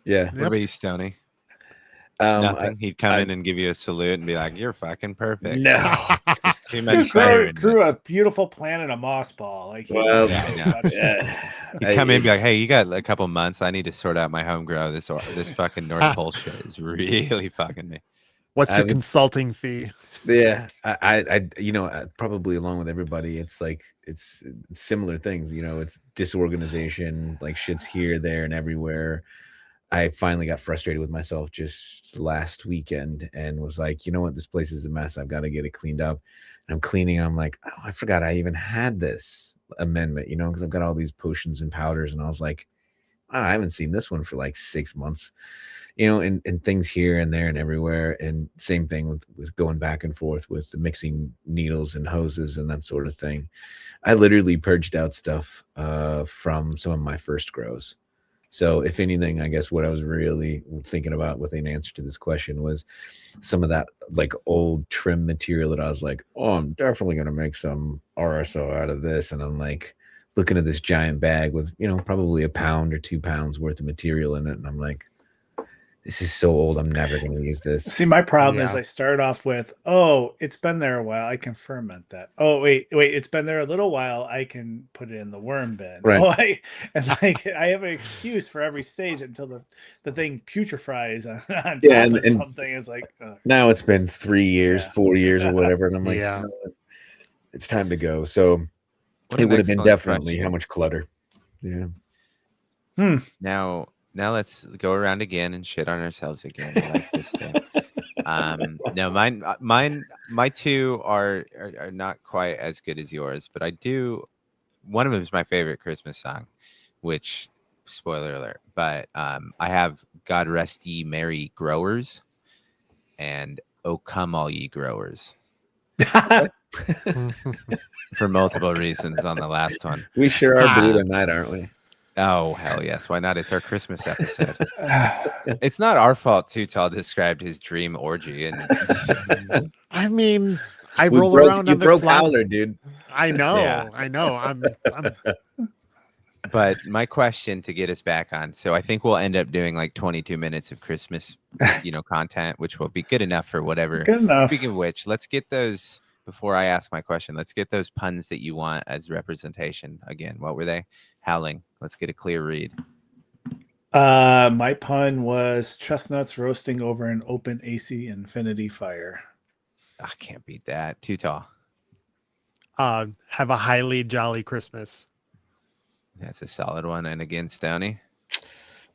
Yeah. What Yep. about you, Stoney? Um, Nothing. He'd come in and give you a salute and be like, "You're fucking perfect." No. There's too Just much fire in grew a this. beautiful plant in a moss ball. Like he's Well, not Yeah, I really know. touched it. He'd come in and be like, "Hey, you got a couple months. I need to sort out my home grow. This fucking North Pole shit is really fucking me." What's I your would- consulting fee? Yeah, probably along with everybody, it's like it's similar things. It's disorganization, like shit's here, there, and everywhere. I finally got frustrated with myself just last weekend and was like, you know what, this place is a mess. I've got to get it cleaned up. And I'm cleaning. I'm like, oh, I forgot I even had this amendment, because I've got all these potions and powders, and I was like, oh, I haven't seen this one for like 6 months. And things here and there and everywhere. And same thing with going back and forth with the mixing needles and hoses and that sort of thing. I literally purged out stuff from some of my first grows. So if anything, I guess what I was really thinking about with an answer to this question was some of that like old trim material that I was like, oh, I'm definitely going to make some RSO out of this. And I'm like looking at this giant bag with, probably a pound or 2 pounds worth of material in it. And I'm like, this is so old. I'm never going to use this. See, my problem is Yeah. I start off with, oh, it's been there a while. I can ferment that. Oh, wait, it's been there a little while. I can put it in the worm bin. Right. Oh, I have an excuse for every stage until the thing putrefies on top Yeah, of something. It's like, now it's been 3 years, Yeah. 4 years or whatever. And I'm like, Yeah. you know what? It's time to go. So What it an would have been excellent definitely question. how much clutter. Yeah. Now let's go around again and shit on ourselves again. I like this thing. No, my two are not quite as good as yours, but I do. One of them is my favorite Christmas song, which spoiler alert. But I have "God Rest Ye Merry Growers" and "Oh Come All Ye Growers" for multiple reasons. On the last one, We sure are blue tonight, aren't we? oh hell yes, why not? It's our Christmas episode. It's not our fault Tootall described his dream orgy, and I mean, I We roll broke, around you on the broke flat. Howler, dude. I know, Yeah. I know. I'm But my question to get us back on, so I think we'll end up doing like 22 minutes of Christmas, content, which will be good enough for whatever. Good enough. Speaking of which, let's get those, before I ask my question, let's get those puns that you want as representation. Again, what were they? Howling. Let's get a clear read. My pun was chestnuts roasting over an open AC infinity fire. I can't beat that. Too tall. Have a highly jolly Christmas. That's a solid one. And again, Stoney.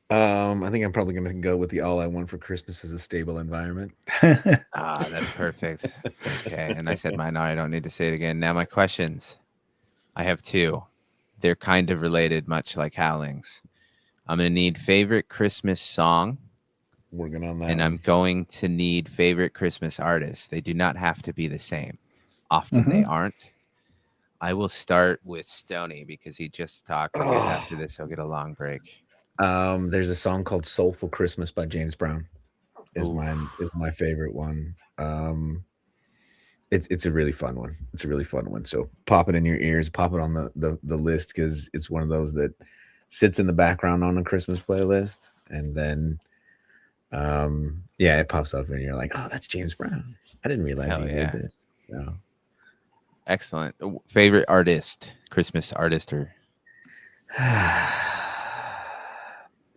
I think I'm probably going to go with the all I want for Christmas is a stable environment. That's perfect. Okay. And I said mine. I don't need to say it again. Now my questions. I have two. They're kind of related, much like Howling's. I'm going to need favorite Christmas song. Working on that. And I'm going to need favorite Christmas artists. They do not have to be the same. Often they aren't. I will start with Stoney because he just talked. I guess after this, he'll get a long break. There's a song called "Soulful Christmas" by James Brown. Is my favorite one. It's a really fun one. It's a really fun one. So pop it in your ears, pop it on the list because it's one of those that sits in the background on a Christmas playlist, and then it pops up and you're like, oh, that's James Brown. I didn't realize he did this. So excellent. Favorite artist, Christmas artist, or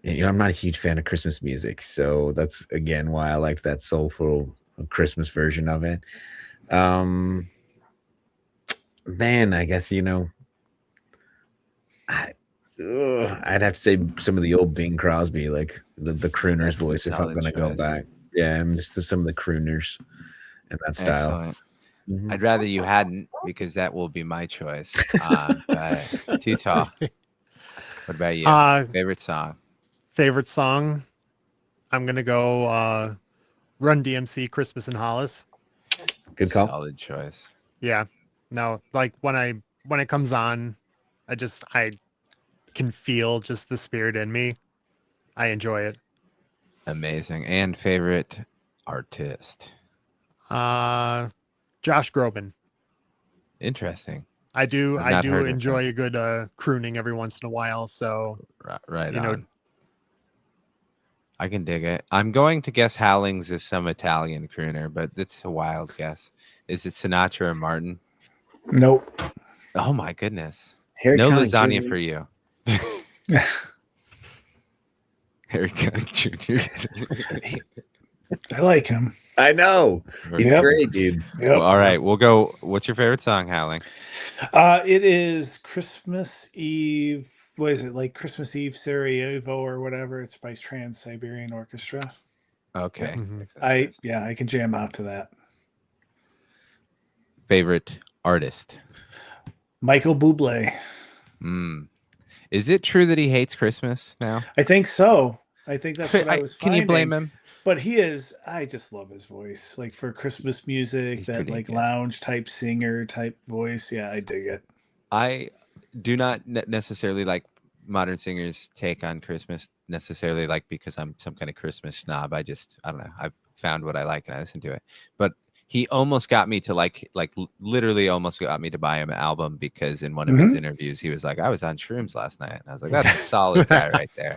I'm not a huge fan of Christmas music, so that's again why I liked that soulful Christmas version of it. Man, I guess I'd have to say some of the old Bing Crosby, like the crooner's voice, if I'm going to go back. Yeah, I'm just some of the crooners and that style. Excellent. I'd rather you hadn't, because that will be my choice. But too tall. What about you? Favorite song? Favorite song? I'm going to go Run DMC, Christmas in Hollis. Good call. Solid choice. Yeah. No, like when it comes on, I can feel just the spirit in me. I enjoy it. Amazing. And favorite artist? Josh Groban. Interesting. I do enjoy a good crooning every once in a while. So right on. I can dig it. I'm going to guess Howling's is some Italian crooner, but it's a wild guess. Is it Sinatra or Martin? Nope. Oh my goodness. Harry no Connick lasagna Jr. for you. Harry Connick Jr. I like him. I know. He's great, dude. Yep. Well, all right, we'll go. What's your favorite song, Howling? It is Christmas Eve. What is it, like Christmas Eve Sarajevo or whatever? It's by Trans-Siberian Orchestra. Okay. I can jam out to that. Favorite artist? Michael Bublé. Is it true that he hates Christmas now? I think so. I think that's what I was finding. Can you blame him? But I just love his voice. Like for Christmas music, he's that like good. Lounge type singer type voice. Yeah, I dig it. I do not necessarily like modern singers' take on Christmas necessarily, like because I'm some kind of Christmas snob. I don't know. I've found what I like and I listen to it. But he almost got me to like literally almost got me to buy him an album because in one of his interviews, he was like, I was on shrooms last night. And I was like, that's a solid guy right there.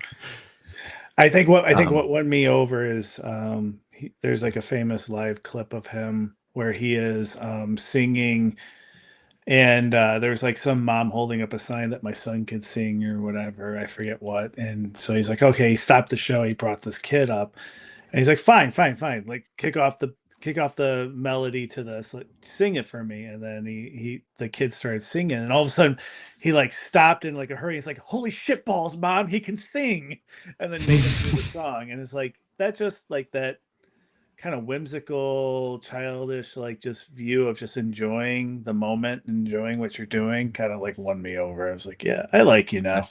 I think what won me over is there's like a famous live clip of him where he is singing, and there's like some mom holding up a sign that my son could sing or whatever, I forget what, and so he's like, okay, he stopped the show, he brought this kid up, and he's like, fine, like kick off the melody to this, like, sing it for me. And then the kid started singing, and all of a sudden he like stopped in like a hurry. He's like, holy shit balls, mom, he can sing. And then made him do the song. And it's like that, just like that kind of whimsical, childish, like just view of just enjoying the moment, enjoying what you're doing, kind of like won me over. I was like, yeah, I like you now.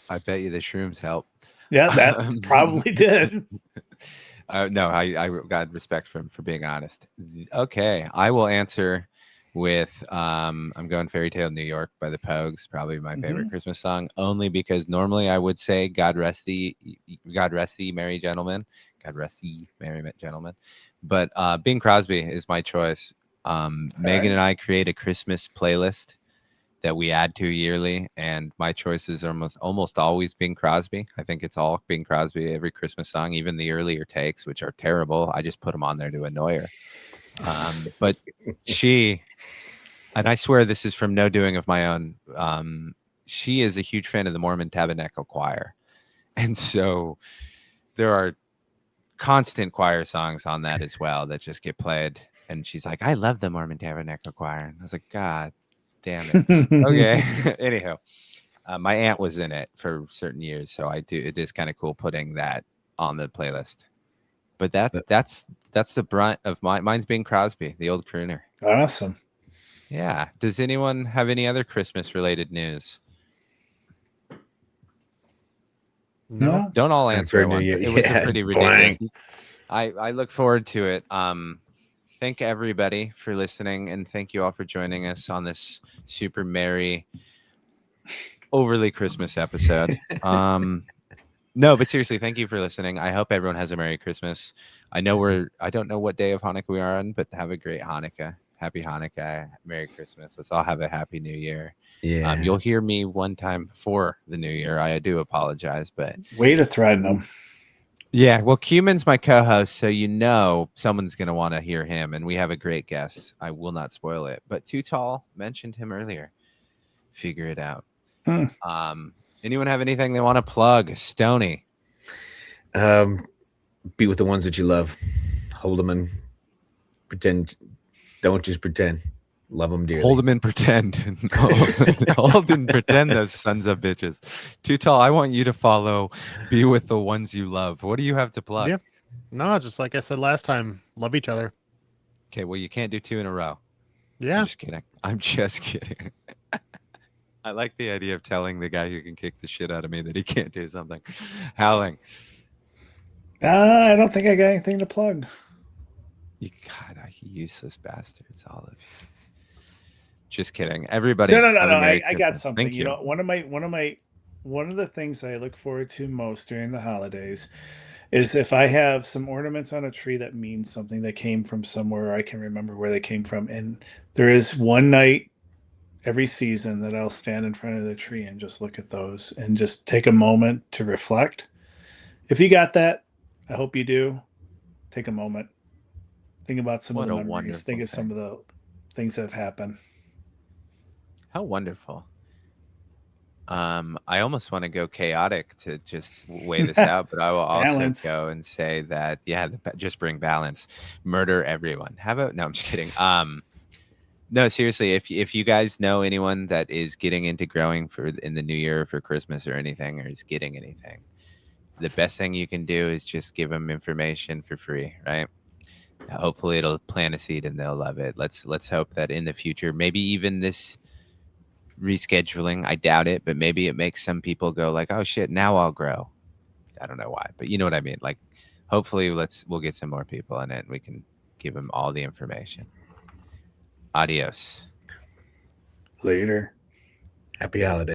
I bet you the shrooms help. Yeah, that probably did. No, I got respect for him for being honest. Okay, I will answer with I'm going Fairy Tale New York by the Pogues, probably my favorite Christmas song, only because normally I would say God rest thee merry gentlemen, God rest thee merry gentlemen, but Bing Crosby is my choice. Megan and I create a Christmas playlist that we add to yearly, and my choices are almost always Bing Crosby. I think it's all Bing Crosby, every Christmas song, even the earlier takes, which are terrible. I just put them on there to annoy her. But she, and I swear this is from no doing of my own, she is a huge fan of the Mormon Tabernacle Choir. And so there are constant choir songs on that as well that just get played. And she's like, I love the Mormon Tabernacle Choir. And I was like, God damn it. Okay. Anyhow, my aunt was in it for certain years. So it is kind of cool putting that on the playlist. But that's the brunt of mine's Bing Crosby, the old crooner. Awesome. Yeah. Does anyone have any other Christmas related news? No. Don't all Time answer for at New once. Year. It was a Yeah, pretty ridiculous. I look forward to it. Thank everybody for listening, and thank you all for joining us on this super merry, overly Christmas episode. No, but seriously, thank you for listening. I hope everyone has a Merry Christmas. I don't know what day of Hanukkah we are on, but have a great Hanukkah. Happy Hanukkah. Merry Christmas. Let's all have a happy New Year. Yeah. You'll hear me one time before the New Year. I do apologize, but Way to threaten them. yeah, well, Cuman's my co-host, so someone's going to want to hear him, and we have a great guest. I will not spoil it, but Tootall mentioned him earlier. Figure it out. Anyone have anything they want to plug? Stoney. Be with the ones that you love. Hold them and pretend. Don't just pretend. Love them dearly. Hold them and pretend. Hold and pretend, those sons of bitches. Tootall, I want you to follow Be With the Ones You Love. What do you have to plug? Yeah. No, just like I said last time, love each other. Okay, well, you can't do two in a row. Yeah. I'm just kidding. I'm just kidding. I like the idea of telling the guy who can kick the shit out of me that he can't do something. Howling. I don't think I got anything to plug. You useless bastards, all of you. Just kidding. Everybody. No. have a Merry I got Christmas. something. Thank you. know, one of the things I look forward to most during the holidays is if I have some ornaments on a tree that means something that came from somewhere, I can remember where they came from. And there is one night every season that I'll stand in front of the tree and just look at those and just take a moment to reflect. If you got that, I hope you do. Take a moment. Think about some What of a the memories. wonderful Think of some thing. of the things that have happened. How wonderful. I almost want to go chaotic to just weigh this out, but I will also Balance. go and say that, just bring balance. Murder everyone. No, I'm just kidding. No, seriously, if you guys know anyone that is getting into growing in the new year for Christmas or anything, or is getting anything, the best thing you can do is just give them information for free, right? Hopefully it'll plant a seed and they'll love it. Let's hope that in the future, maybe even this rescheduling, I doubt it, but maybe it makes some people go like, oh shit, now I'll grow. I don't know why, but you know what I mean? Like, hopefully we'll get some more people in it and we can give them all the information. Adios. Later. Happy holidays.